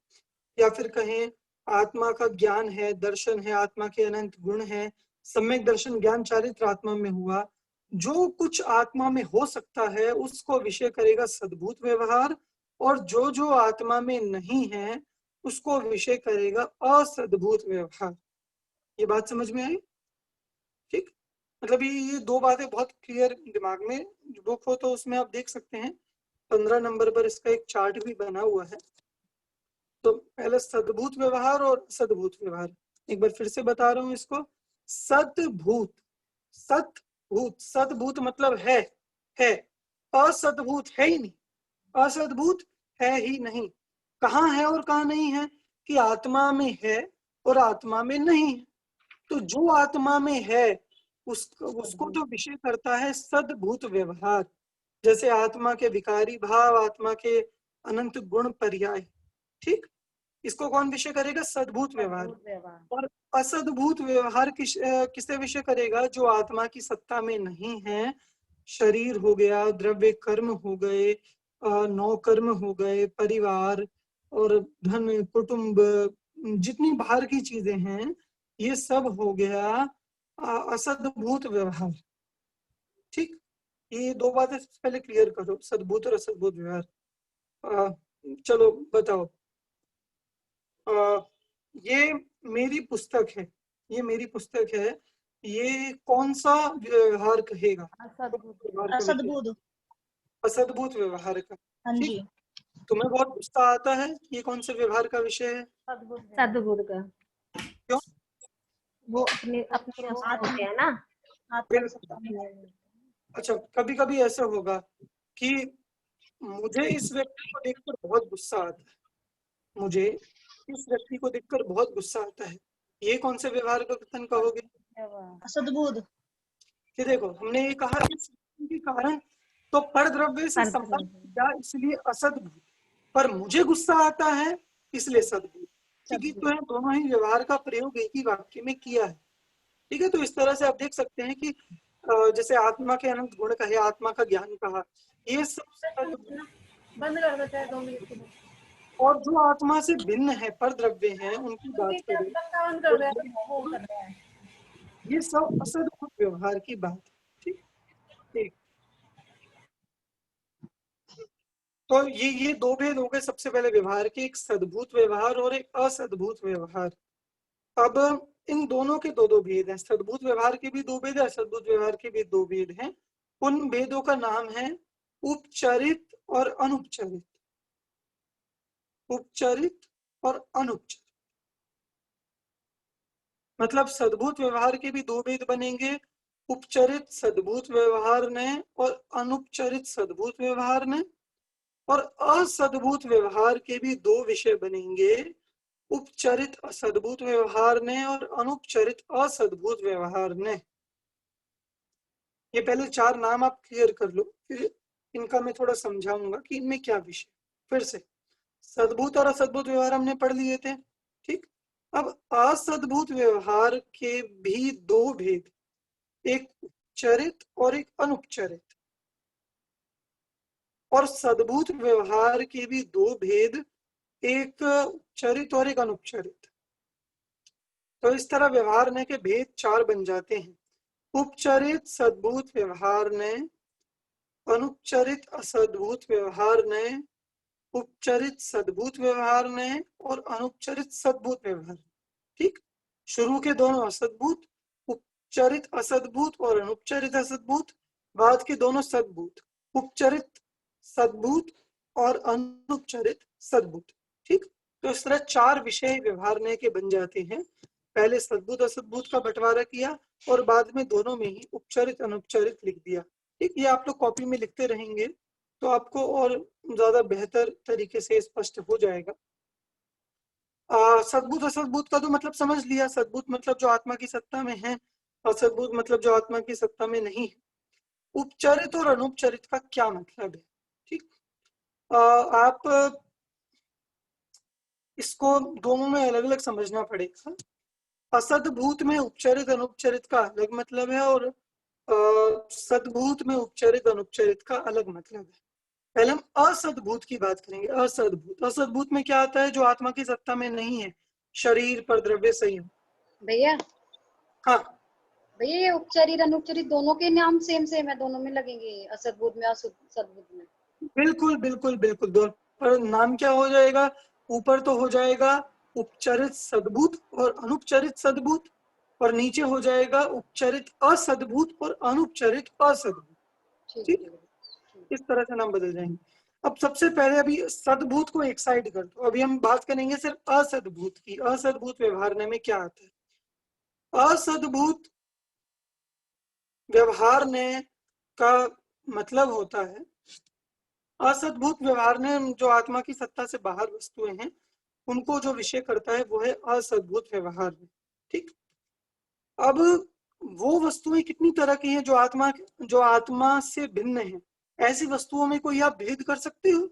या फिर कहें आत्मा का ज्ञान है, दर्शन है, आत्मा के अनंत गुण है, सम्यक दर्शन ज्ञान चारित्र आत्मा में हुआ, जो कुछ आत्मा में हो सकता है उसको विषय करेगा सद्भूत व्यवहार। और जो जो आत्मा में नहीं है उसको विषय करेगा असद्भूत व्यवहार। ये बात समझ में आई? ठीक, मतलब ये 2 बातें बहुत क्लियर दिमाग में बुक हो तो उसमें आप देख सकते हैं, 15 नंबर पर इसका एक चार्ट भी बना हुआ है। तो पहले सद्भूत व्यवहार और सद्भूत व्यवहार, एक बार फिर से बता रहा हूं इसको। सद्भूत, सद्भूत, सद्भूत मतलब है, असद्भूत है ही नहीं, असद्भूत है ही नहीं। कहाँ है और कहाँ नहीं है, कि आत्मा में है और आत्मा में नहीं है। तो जो आत्मा में है उसको तो विषय करता है सद्भूत व्यवहार। जैसे आत्मा के विकारी भाव, आत्मा के अनंत गुण पर्याय। ठीक, इसको कौन विषय करेगा, सद्भूत व्यवहार। और असद्भूत व्यवहार किसे विषय करेगा, जो आत्मा की सत्ता में नहीं है। शरीर हो गया, द्रव्य कर्म हो गए, 9 कर्म हो गए, परिवार और धन कुटुंब, जितनी बाहर की चीजें हैं ये सब हो गया असद्भूत व्यवहार। ठीक, ये 2 बातें पहले क्लियर करो, सद्भूत और असद्भूत व्यवहार। चलो बताओ, ये मेरी पुस्तक है, ये मेरी पुस्तक है, ये कौन सा व्यवहार कहेगा, असद्भुत, असद्भुत। असद्भूत व्यवहार का। हाँ ठीक, जी। तुम्हें बहुत गुस्सा आता है, ये कौन से व्यवहार का विषय है? सद्बुद्ध का। क्यों? वो अपने अपने उसमें होते हैं ना। अच्छा, कभी कभी ऐसा होगा कि मुझे इस व्यक्ति को देखकर बहुत गुस्सा आता है, मुझे इस व्यक्ति को देखकर बहुत गुस्सा आता है, ये कौन से व्यवहार का कथन कहोगे? असद्बुद्ध। कि देखो, हमने ये कहा इस व्यक्ति के कारण तो परद्रव्य से संबंध किया, इसलिए असद्भूत, पर मुझे गुस्सा आता है इसलिए सद्भूत। ठीक है, तो है दोनों ही व्यवहार का प्रयोग एक ही वाक्य में किया है। ठीक है, तो इस तरह से आप देख सकते हैं कि जैसे आत्मा के अनंत गुण कहे, आत्मा का ज्ञान कहा, ये सब बंद कर देते हैं 2 मिनट के लिए। और जो आत्मा से भिन्न है, परद्रव्य हैं, उनकी बात करें तो ये सब असद्भूत व्यवहार की बात है। ठीक ठीक, तो ये दो भेद हो गए सबसे पहले व्यवहार के, एक सद्भूत व्यवहार और एक असद्भूत व्यवहार। अब इन दोनों के दो दो भेद हैं, सद्भूत व्यवहार के भी दो भेद है, असद्भूत व्यवहार के भी दो भेद हैं। उन भेदों का नाम है उपचरित और अनुपचरित। उपचरित और अनुपचरित मतलब सद्भूत व्यवहार के भी दो भेद बनेंगे, उपचरित सद्भूत व्यवहार ने और अनुपचरित सद्भूत व्यवहार ने। और असद्भूत व्यवहार के भी दो विषय बनेंगे, उपचरित असद्भूत व्यवहार ने और अनुपचरित असद्भूत व्यवहार ने। ये पहले चार नाम आप क्लियर कर लो, फिर इनका मैं थोड़ा समझाऊंगा कि इनमें क्या विषय। फिर से सद्भूत और असद्भूत व्यवहार हमने पढ़ लिए थे। ठीक, अब असद्भूत व्यवहार के भी दो भेद, एक उपचरित और एक अनुपचरित, और सद्भूत व्यवहार के भी दो भेद, एक उपचरित और एक अनुपचरित। तो इस तरह व्यवहार ने के भेद चार बन जाते हैं, उपचरित सद्भूत व्यवहार ने, अनुपचरित असद्भूत व्यवहार ने, उपचरित सद्भूत व्यवहार ने और अनुपचरित सद्भूत व्यवहार। ठीक, शुरू के दोनों असद्भूत, उपचरित असद्भूत और अनुपचरित असद्भूत, बाद के दोनों सद्भूत, उपचरित सद्भूत और अनुपचरित सद्भूत। ठीक, तो इस तरह चार विषय व्यवहार ने के बन जाते हैं। पहले सद्भूत असद्भूत का बंटवारा किया और बाद में दोनों में ही उपचरित अनुपचरित लिख दिया। ठीक, ये आप लोग कॉपी में लिखते रहेंगे तो आपको और ज्यादा बेहतर तरीके से स्पष्ट हो जाएगा। सद्भूत असद्भूत का तो मतलब समझ लिया, सद्भूत मतलब जो आत्मा की सत्ता में है, असद्भूत मतलब जो आत्मा की सत्ता में नहीं है। उपचरित और अनुपचरित का क्या मतलब है? ठीक, आप इसको दोनों में अलग अलग समझना पड़ेगा। असद्भूत में उपचरित अनुपचरित का अलग मतलब है और सद्भूत में उपचरित अनुपचरित का अलग मतलब है। पहले हम असद्भूत की बात करेंगे। असद्भूत, असद्भूत में क्या आता है? जो आत्मा की सत्ता में नहीं है, शरीर पर द्रव्य संयम। भैया हाँ भैया, ये उपचरित अनुपचरित दोनों के नाम सेम सेम है, दोनों में लगेंगे, असद्भुत में और सद्भुत में। बिल्कुल बिल्कुल बिल्कुल, दो पर नाम क्या हो जाएगा? ऊपर तो हो जाएगा उपचरित सद्भूत और अनुपचरित सद्भूत, और नीचे हो जाएगा उपचरित असद्भूत और अनुपचरित असद्भूत। ठीक, इस तरह से नाम बदल जाएंगे। अब सबसे पहले अभी सद्भूत को एक साइड कर दो, अभी हम बात करेंगे सिर्फ असद्भूत की। असद्भूत व्यवहार में क्या आता है? असद्भूत व्यवहार ने का मतलब होता है, असद्भूत व्यवहार ने जो आत्मा की सत्ता से बाहर वस्तुएं हैं उनको जो विषय करता है वो है असद्भूत व्यवहार। ठीक, अब वो वस्तुएं कितनी तरह की हैं जो आत्मा से भिन्न है? ऐसी वस्तुओं में कोई आप भेद कर सकते हो?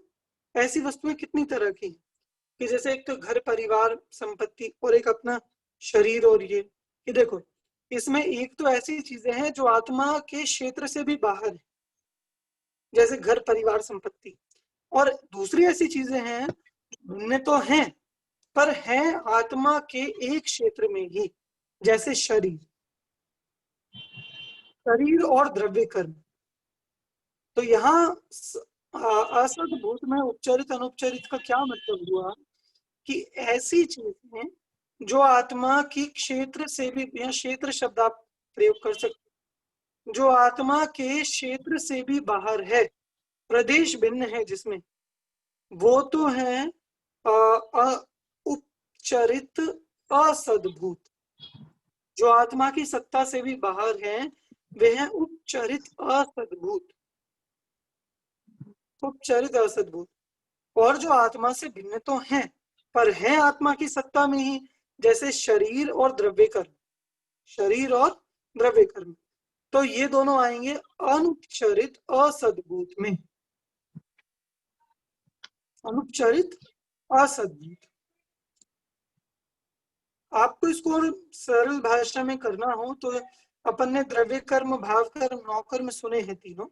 ऐसी वस्तुएं कितनी तरह की हैं कि जैसे एक तो घर परिवार संपत्ति और एक अपना शरीर, और ये कि देखो इसमें एक तो ऐसी चीजें हैं जो आत्मा के क्षेत्र से भी बाहर है, जैसे घर परिवार संपत्ति, और दूसरी ऐसी चीजें हैं भिन्न तो हैं पर हैं आत्मा के एक क्षेत्र में ही, जैसे शरीर और द्रव्य कर्म। तो यहाँ असद्भूत में उपचरित अनुपचरित का क्या मतलब हुआ कि ऐसी चीजें जो आत्मा की क्षेत्र से भी, या क्षेत्र शब्द आप प्रयोग कर सकते, जो आत्मा के क्षेत्र से भी बाहर है, प्रदेश भिन्न है जिसमें, वो तो है उपचरित असद्भूत। जो आत्मा की सत्ता से भी बाहर है वे है उपचरित असद्भूत। उपचरित असद्भूत। और जो आत्मा से भिन्न तो हैं पर है आत्मा की सत्ता में ही, जैसे शरीर और द्रव्य कर्म। शरीर और द्रव्य कर्म, तो ये दोनों आएंगे अनुपचरित असद्भूत में। अनुपचरित असद्भूत। आपको इसको और सरल भाषा में करना हो तो अपन ने द्रव्य कर्म, भाव कर्म, नौकर्म सुने हैं तीनों।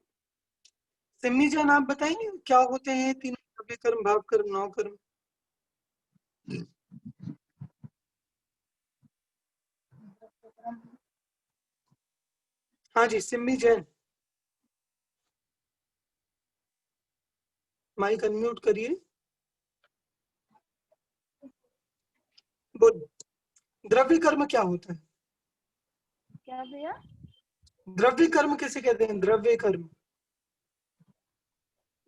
सिम्मी जान आप बताएंगे क्या होते हैं तीनों, द्रव्य कर्म, भाव कर्म, नौकर्म? हाँ जी, सिम्मी जैन, माइक अनम्यूट करिए, बोलिए। द्रव्य कर्म क्या होता है? क्या भैया? द्रव्य कर्म किसे कहते हैं? द्रव्य कर्म।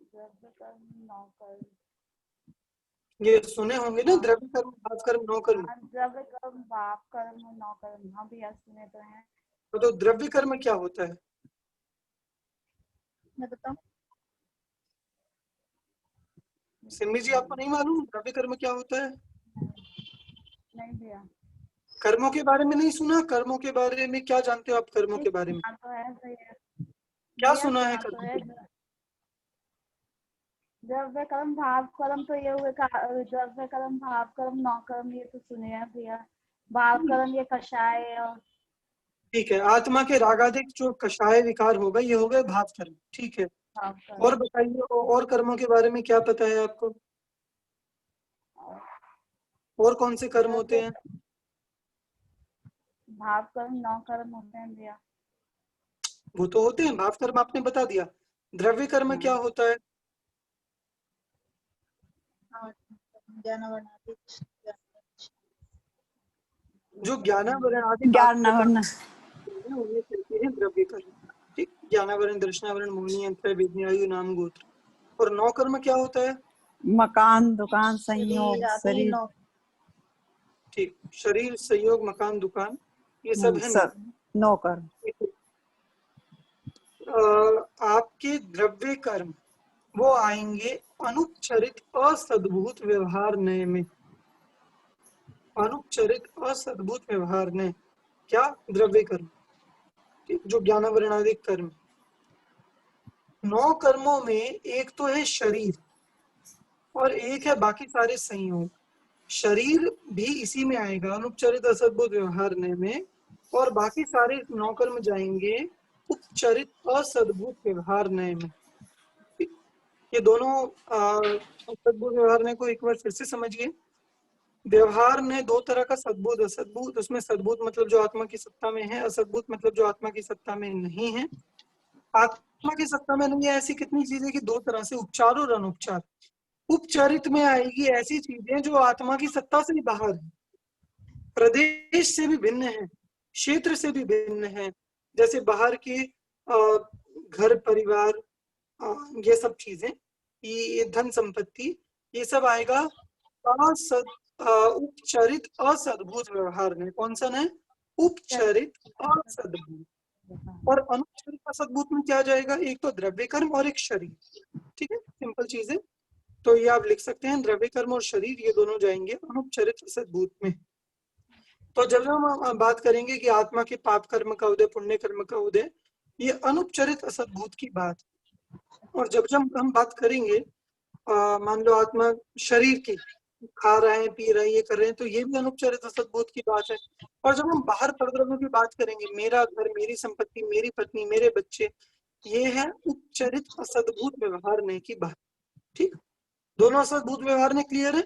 द्रव्य कर्म, नौकर्म। ये सुने होंगे ना, द्रव्य कर्म, भाव कर्म, नौकर्म। हाँ, द्रव्य कर्म, भाव कर्म और नौकर्म। हाँ भैया, सुने तो हैं। तो द्रव्य कर्म क्या होता है? मैं बताऊं? सिम्मी जी आपको नहीं मालूम द्रव्य कर्म क्या होता है? नहीं भैया। कर्मों के बारे में नहीं सुना? कर्मों के बारे में क्या जानते हो आप? कर्मों के बारे में सुना तो है भैया। क्या भैया, सुना है सुना तो कर्मों है। के बारे द्रव्य कर्म, भाव कर्म तो ये हुए द्रव्य कर्म, भाव कर्म, नौकर्म, ये तो सुने हैं भैया। भाव में? कर्म ये कषाय और ठीक है, आत्मा के रागाधिक जो कषाय विकार हो गए, ये हो गए भाव कर्म। ठीक है, भाव कर्म। और बताइए और कर्मों के बारे में क्या पता है आपको? और कौन से कर्म होते हैं? भाव कर्म, नौकर्म होते हैं भैया। वो तो होते हैं, भाव कर्म आपने बता दिया। द्रव्य कर्म क्या होता है? जो ज्ञानावरण आदि ज्ञानावरण। उन्हें कहते हैं द्रव्य कर्म। ठीक, ज्ञानावरण, दर्शनावरण, मोहिनी, अंतर, वेदनी, आयु, नाम, गोत्र। और नौ कर्म क्या होता है? मकान, दुकान, संयोग, शरीर। ठीक, शरीर, संयोग, मकान, दुकान, ये सब है नौ। सब नौकर। आपके द्रव्य कर्म वो आएंगे अनुपचरित असद्भूत व्यवहार नय में। अनुपचरित असद्भुत व्यवहार नय क्या? द्रव्य कर्म। ठीक, जो ज्ञानावरणादिक कर्म। 9 कर्मों में एक तो है शरीर और एक है बाकी सारे संयोग। शरीर भी इसी में आएगा, अनुपचरित असद्भुत व्यवहार में, और बाकी सारे 9 कर्म जाएंगे उपचरित असद्भुत व्यवहार में। ये दोनों असद्भुत व्यवहार को एक बार फिर से समझिए। व्यवहार में दो तरह का, सद्भुत, असद्भुत। उसमें सद्भुत मतलब जो आत्मा की सत्ता में है, असद्भुत मतलब जो आत्मा की सत्ता में नहीं है। आत्मा की सत्ता में नहीं है ऐसी कितनी चीजें कि दो तरह से, उपचार और अनुपचार। उपचरित में आएगी ऐसी चीजें जो आत्मा की सत्ता से भी बाहर है, प्रदेश से भी भिन्न है, क्षेत्र से भी भिन्न है, जैसे बाहर के घर परिवार, ये सब चीजें, ये धन संपत्ति, ये सब आएगा उपचरित असद्भुत व्यवहार में। कौन सा है? उपचरित असद्भुत। और अनुपचरित असद्भुत में क्या जाएगा? एक तो द्रव्य कर्म और एक शरीर। ठीक है, सिंपल चीज है। तो ये आप लिख सकते हैं, द्रव्य कर्म और शरीर ये दोनों जाएंगे अनुपचरित असद्भुत में। तो जब हम बात करेंगे कि आत्मा के पाप कर्म का उदय, पुण्य कर्म का उदय, ये अनुपचरित असद्भुत की बात। और जब जब हम बात करेंगे मान लो आत्मा शरीर की, खा रहे हैं, पी रहे हैं, ये कर रहे हैं, तो ये भी अनुपचरित असद्भुत की बात है। और जब हम बाहर परद्रव्यों की बात करेंगे, मेरा घर, मेरी संपत्ति, मेरी पत्नी, मेरे बच्चे, ये है उपचरित असद्भुत व्यवहार नहीं की बात। ठीक, दोनों असद्भुत व्यवहार ने क्लियर है।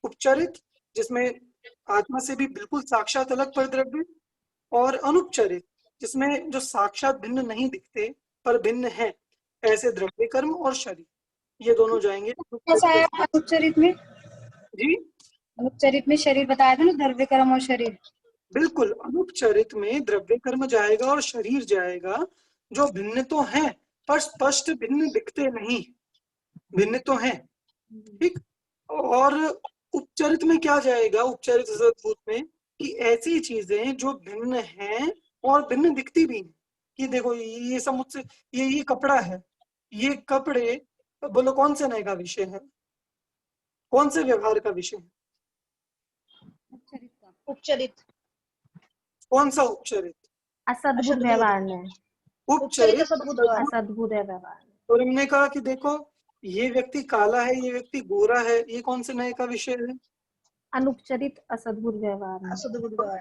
उपचरित जिसमें आत्मा से भी बिल्कुल साक्षात अलग परद्रव्य, और अनुपचरित जिसमें जो साक्षात भिन्न नहीं दिखते पर भिन्न है, ऐसे द्रव्य कर्म और शरीर, ये दोनों जाएंगे कैसा है अनुपचरित में? जी अनुपचरित में शरीर बताया था ना, द्रव्य कर्म और शरीर। बिल्कुल, अनुपचरित में द्रव्य कर्म जाएगा और शरीर जाएगा, जो भिन्न तो है पर स्पष्ट भिन्न दिखते नहीं। भिन्न तो है ठीक। और उपचरित में क्या जाएगा, उपचरित सद्भूत में, कि ऐसी चीजें जो भिन्न हैं और भिन्न दिखती भी हैं। कि देखो ये सब मुझसे, ये कपड़ा है, ये कपड़े, बोलो कौन से नए का विषय है, कौन से व्यवहार का विषय है, उपचरित। कौन सा उपचरित, असद्भुत व्यवहार ने, उपचरित असद्भुत व्यवहार। और हमने कहा कि देखो ये व्यक्ति काला है, ये व्यक्ति गोरा है, ये कौन से नए का विषय है, अनुपचरित असद्भुत व्यवहार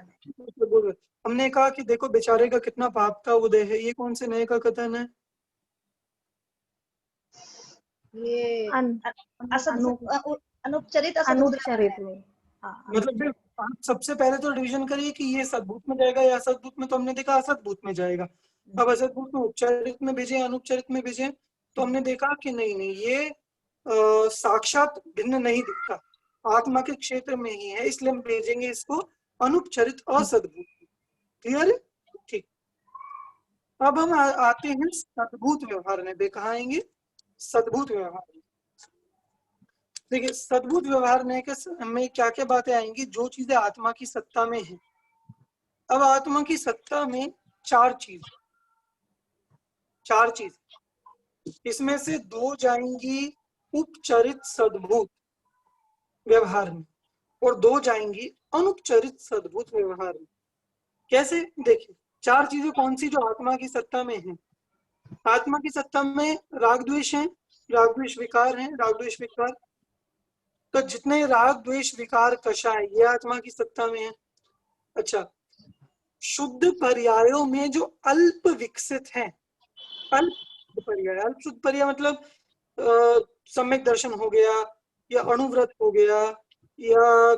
में। हमने कहा कि देखो बेचारे का कितना पाप का उदय है, ये कौन से नए का कथन है, ये अनुपचरित अनुपचरित में। मतलब आप सबसे पहले तो डिवीजन करिए कि ये सद्भूत में जाएगा या असद्भूत में, तो हमने देखा असद्भूत में जाएगा। अब असद्भूत में उपचरित में भेजे, अनुपचरित में भेजे, तो हमने देखा कि नहीं नहीं ये साक्षात भिन्न नहीं दिखता, आत्मा के क्षेत्र में ही है, इसलिए हम भेजेंगे इसको अनुपचरित असद्भूत। क्लियर है? ठीक। अब हम आते हैं सद्भूत व्यवहार में। कहाँ आएंगे? सद्भूत व्यवहार। देखिए सद्भुत व्यवहार में क्या क्या बातें आएंगी, जो चीजें आत्मा की सत्ता में है। अब आत्मा की सत्ता में चार चीज, इसमें से दो जाएंगी उपचरित सद्भूत व्यवहार में और दो जाएंगी अनुपचरित सद्भूत व्यवहार में। कैसे? देखिए चार चीजें कौन सी जो आत्मा की सत्ता में है। आत्मा की सत्ता में राग द्वेष है, राग द्वेष विकार है, राग द्वेष विकार। तो जितने राग द्वेष विकार कषाय ये आत्मा की सत्ता में है। अच्छा, शुद्ध पर्यायों में जो अल्प विकसित है, अल्प पर्याय, अल्प शुद्ध पर्याय मतलब सम्यक दर्शन हो गया, या अणुव्रत हो गया, या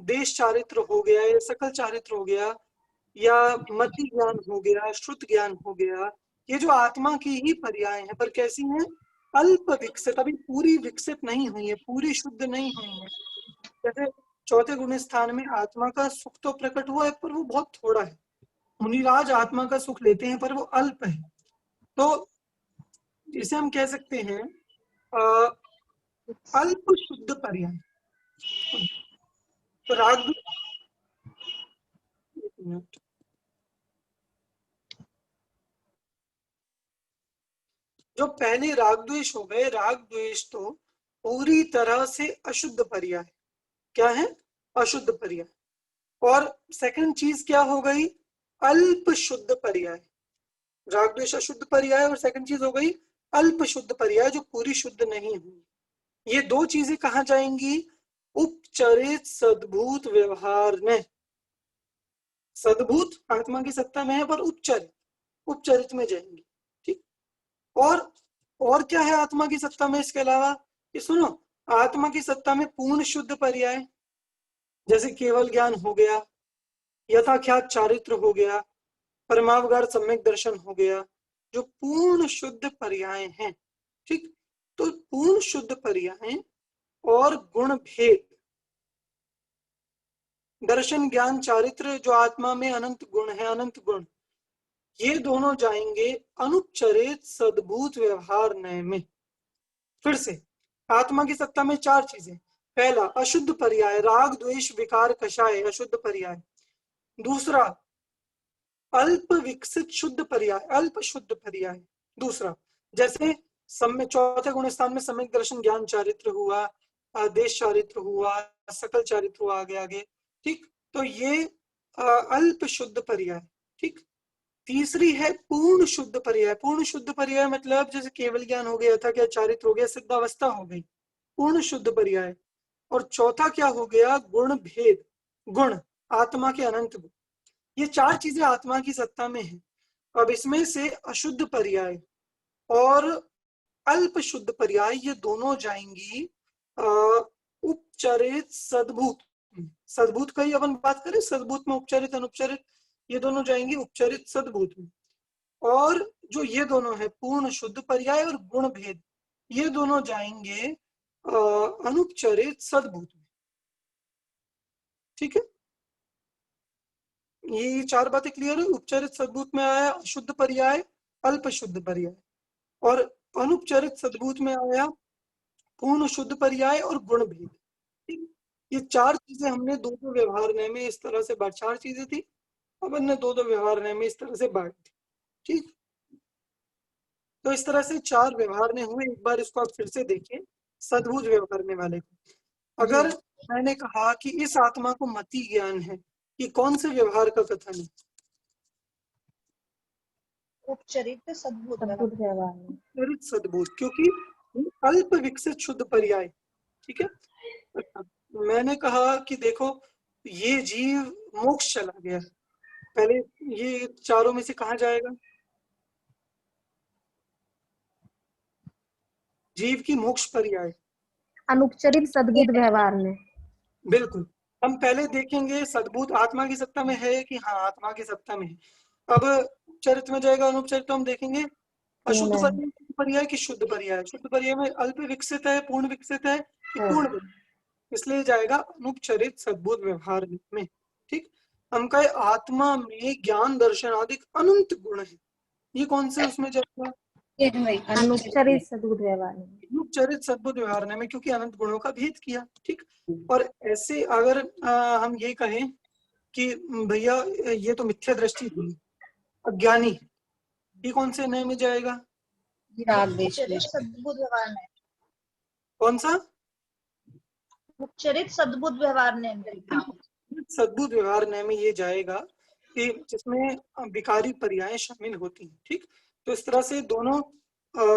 देश चारित्र हो गया, या सकल चारित्र हो गया, या मति ज्ञान हो गया, श्रुत ज्ञान हो गया, ये जो आत्मा की ही पर्याय है, पर कैसी है? अल्प विकसित, अभी पूरी विकसित नहीं हुई है, पूरी शुद्ध नहीं हुई है। जैसे चौथे गुण स्थान में आत्मा का सुख तो प्रकट हुआ है, पर वो बहुत थोड़ा है। मुनिराज आत्मा का सुख लेते हैं, पर वो अल्प है। तो इसे हम कह सकते हैं अल्प शुद्ध पर्याय। तो राग, जो पहले राग द्वेष हो गए, राग द्वेष तो पूरी तरह से अशुद्ध पर्याय। क्या है? अशुद्ध पर्याय। और सेकंड चीज क्या हो गई? अल्प शुद्ध पर्याय। राग द्वेष अशुद्ध पर्याय और सेकंड चीज हो गई अल्प शुद्ध पर्याय, जो पूरी शुद्ध नहीं हुई। ये दो चीजें कहाँ जाएंगी? उपचरित सद्भूत व्यवहार में। सद्भूत आत्मा की सत्ता में है, पर उपचरित में जाएंगी। ठीक। और क्या है आत्मा की सत्ता में इसके अलावा? ये सुनो, आत्मा की सत्ता में पूर्ण शुद्ध पर्याय, जैसे केवल ज्ञान हो गया, यथाख्यात चारित्र हो गया, परमावगार सम्यक दर्शन हो गया, जो पूर्ण शुद्ध पर्याय हैं। ठीक। तो पूर्ण शुद्ध पर्याय और गुण भेद, दर्शन ज्ञान चारित्र, जो आत्मा में अनंत गुण है, अनंत गुण, ये दोनों जाएंगे अनुपचरित सद्भूत व्यवहार नय में। फिर से आत्मा की सत्ता में चार चीजें। पहला अशुद्ध पर्याय, राग द्वेष विकार कषाय, अशुद्ध पर्याय। दूसरा अल्प विकसित शुद्ध पर्याय, अल्प शुद्ध पर्याय। दूसरा जैसे समय चौथे गुण स्थान में सम्यक दर्शन ज्ञान चारित्र हुआ, देश चारित्र हुआ, सकल चारित्र हुआ, आगे आगे। ठीक। तो ये अल्प शुद्ध पर्याय। ठीक। तीसरी है पूर्ण शुद्ध पर्याय। पूर्ण शुद्ध पर्याय मतलब जैसे केवल ज्ञान हो गया था, क्या चारित्र हो गया, सिद्धावस्था हो गई, पूर्ण शुद्ध पर्याय। और चौथा क्या हो गया? गुण भेद, गुण आत्मा के अनंत गुण। ये चार चीजें आत्मा की सत्ता में है। अब इसमें से अशुद्ध पर्याय और अल्प शुद्ध पर्याय, ये दोनों जाएंगी उपचरित सद्भूत। सद्भूत का ही अपन बात करें, सद्भूत में उपचरित अनुपचरित, ये दोनों जाएंगे उपचरित सद्भूत में। और जो ये दोनों है पूर्ण शुद्ध पर्याय और गुण भेद, ये दोनों जाएंगे अनुपचरित सद्भूत में। ठीक है, ये चार बातें क्लियर है। उपचरित सद्भूत में आया शुद्ध पर्याय, अल्प शुद्ध पर्याय, और अनुपचरित सद्भूत में आया पूर्ण शुद्ध पर्याय और गुण भेद। ठीक, ये चार चीजें हमने दो दो व्यवहार नय में इस तरह से बांट, चार चीजें थी, अब हमने दो दो व्यवहार नय में इस तरह से बांट दी। ठीक, तो इस तरह से चार व्यवहार ने हुए। एक बार इसको आप फिर से देखिए, सद्भुत व्यवहारने वाले को। अगर मैंने कहा कि इस आत्मा को मति ज्ञान है, ये कौन से व्यवहार का कथन है? उपचरित सद्भुत सद्भुत व्यवहार में। उपचरित सद्भुत, क्योंकि अल्प विकसित शुद्ध पर्याय। ठीक है, मैंने कहा कि देखो ये जीव मोक्ष चला गया, पहले ये चारों में से कहाँ जाएगा? जीव की मोक्ष पर्याय अनुपचरित सद्भुत व्यवहार में। बिल्कुल। हम पहले देखेंगे सद्भुत आत्मा की सत्ता में है कि हाँ आत्मा की सत्ता में है। अब चरित्र में जाएगा, अनुपचरित हम देखेंगे अशुद्ध पर्याय की शुद्ध पर्याय। शुद्ध पर्याय में अल्प विकसित है, पूर्ण विकसित है कि पूर्ण विकसित, इसलिए जाएगा अनुपचरित सद्भुत व्यवहार में। ठीक, हम कहे आत्मा में ज्ञान दर्शन आदि अनंत गुण है, ये कौन से उसमें जाएगा? अनुपचरित सद्भुत व्यवहार में। अनुपचरित सद्भुत व्यवहार में, क्योंकि अनंत गुणों का भेद किया। ठीक, और ऐसे अगर हम ये कहें कि भैया ये तो मिथ्या दृष्टि हुई, अज्ञानी, ये कौन से नय में जाएगा? सद्भुत व्यवहार में। कौन सा? उपचरित सद्भुत व्यवहार ने। सद्भुत व्यवहार नय में ये जाएगा कि जिसमें विकारी पर्याय शामिल होती हैं। ठीक, तो इस तरह से दोनों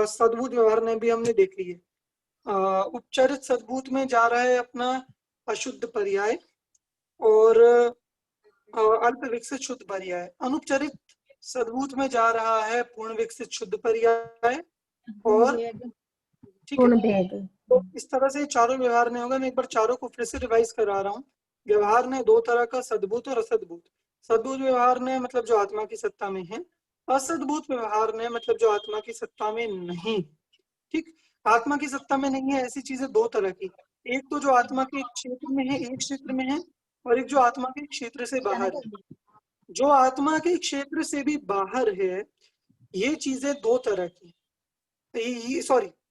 सद्भुत व्यवहार नय भी हमने देख ली है। उपचरित सद्भुत में जा रहा है अपना अशुद्ध पर्याय और अल्प विकसित शुद्ध पर्याय। अनुपचरित सद्भुत में जा रहा है पूर्ण विकसित शुद्ध पर्याय और ठीक है। तो इस तरह से चारों व्यवहार ने होगा। मैं एक बार चारों को फिर से रिवाइज करा रहा हूँ। व्यवहार ने दो तरह का, सद्भुत और असद्भुत। सद्भुत व्यवहार ने मतलब जो आत्मा की सत्ता में है, असद्भुत व्यवहार ने मतलब जो आत्मा की सत्ता में नहीं। ठीक, आत्मा की सत्ता में नहीं है ऐसी चीजें दो तरह की, एक तो जो आत्मा के क्षेत्र में है, एक क्षेत्र में है, और एक जो आत्मा के क्षेत्र से बाहर है। जो आत्मा के क्षेत्र से भी बाहर है, ये चीजें दो तरह की,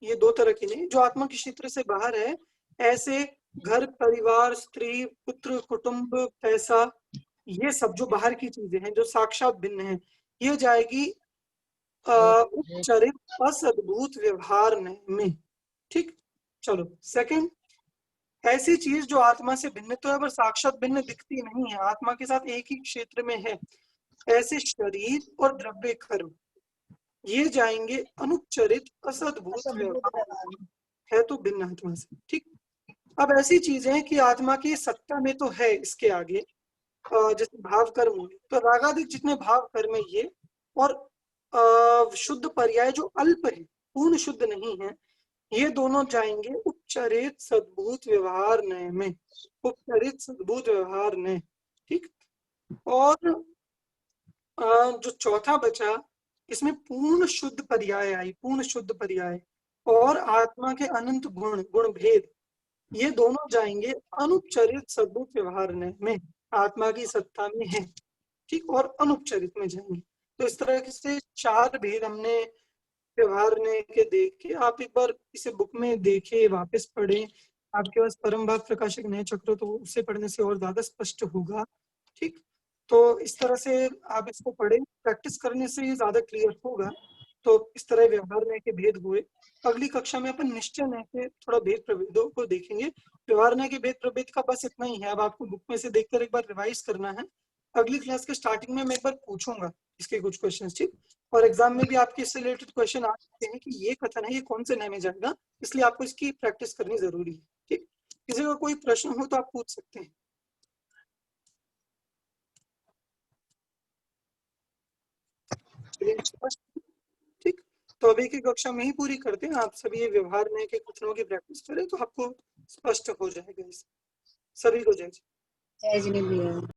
ये दो तरह की नहीं, जो आत्मा के क्षेत्र से बाहर है, ऐसे घर परिवार स्त्री पुत्र कुटुंब पैसा, ये सब जो बाहर की चीजें हैं जो साक्षात भिन्न है, ये जाएगी उपचरित असद्भुत व्यवहार में। ठीक, चलो सेकंड, ऐसी चीज जो आत्मा से भिन्न तो है पर साक्षात भिन्न दिखती नहीं है, आत्मा के साथ एक ही क्षेत्र में है, ऐसे शरीर और द्रव्य कर्म, ये जाएंगे अनुपचरित असद्भुत व्यवहार, है तो भिन्न आत्मा से। ठीक, अब ऐसी चीजें हैं कि आत्मा की सत्ता में तो है, इसके आगे जैसे भाव कर्म हुए, तो रागादिक जितने भाव कर्म है ये, और शुद्ध पर्याय जो अल्प है, पूर्ण शुद्ध नहीं है, ये दोनों जाएंगे उपचरित सद्भुत व्यवहार नय में। उपचरित सद्भुत व्यवहार नय। ठीक, और जो चौथा बचा, इसमें पूर्ण शुद्ध पर्याय आई, पूर्ण शुद्ध पर्याय और आत्मा के अनंत गुण, गुण भेद, ये दोनों जाएंगे अनुपचरित सद्भुत व्यवहार में, आत्मा की सत्ता में है। ठीक, और अनुपचरित में जाएंगे। तो इस तरह से चार भेद हमने व्यवहार ने के देखे। आप एक बार इसे बुक में देखे, वापस पढ़े, आपके पास परम भाग प्रकाशक नए चक्र, तो उसे पढ़ने से और ज्यादा स्पष्ट होगा। ठीक, तो इस तरह से आप इसको पढ़ें, प्रैक्टिस करने से ये ज्यादा क्लियर होगा। तो इस तरह व्यवहार नय के भेद हुए। अगली कक्षा में अपन निश्चय नय के थोड़ा भेद प्रभेदों को देखेंगे। व्यवहार नय के भेद प्रभेद का बस इतना ही है, अब आपको बुक में से देखकर एक बार रिवाइज करना है। अगली क्लास के स्टार्टिंग में मैं एक बार पूछूंगा इसके कुछ क्वेश्चंस। ठीक, और एग्जाम में भी आपके इससे रिलेटेड क्वेश्चन आ सकते हैं कि ये कथन है, ये कौन से नय में जाएगा, इसलिए आपको इसकी प्रैक्टिस करनी जरूरी है। ठीक, किसी का कोई प्रश्न हो तो आप पूछ सकते हैं। ठीक, तो अभी की कक्षा में ही पूरी करते हैं। आप सभी ये व्यवहार नय के कथनों की प्रैक्टिस करें तो आपको स्पष्ट हो जाएगा। सभी को जय।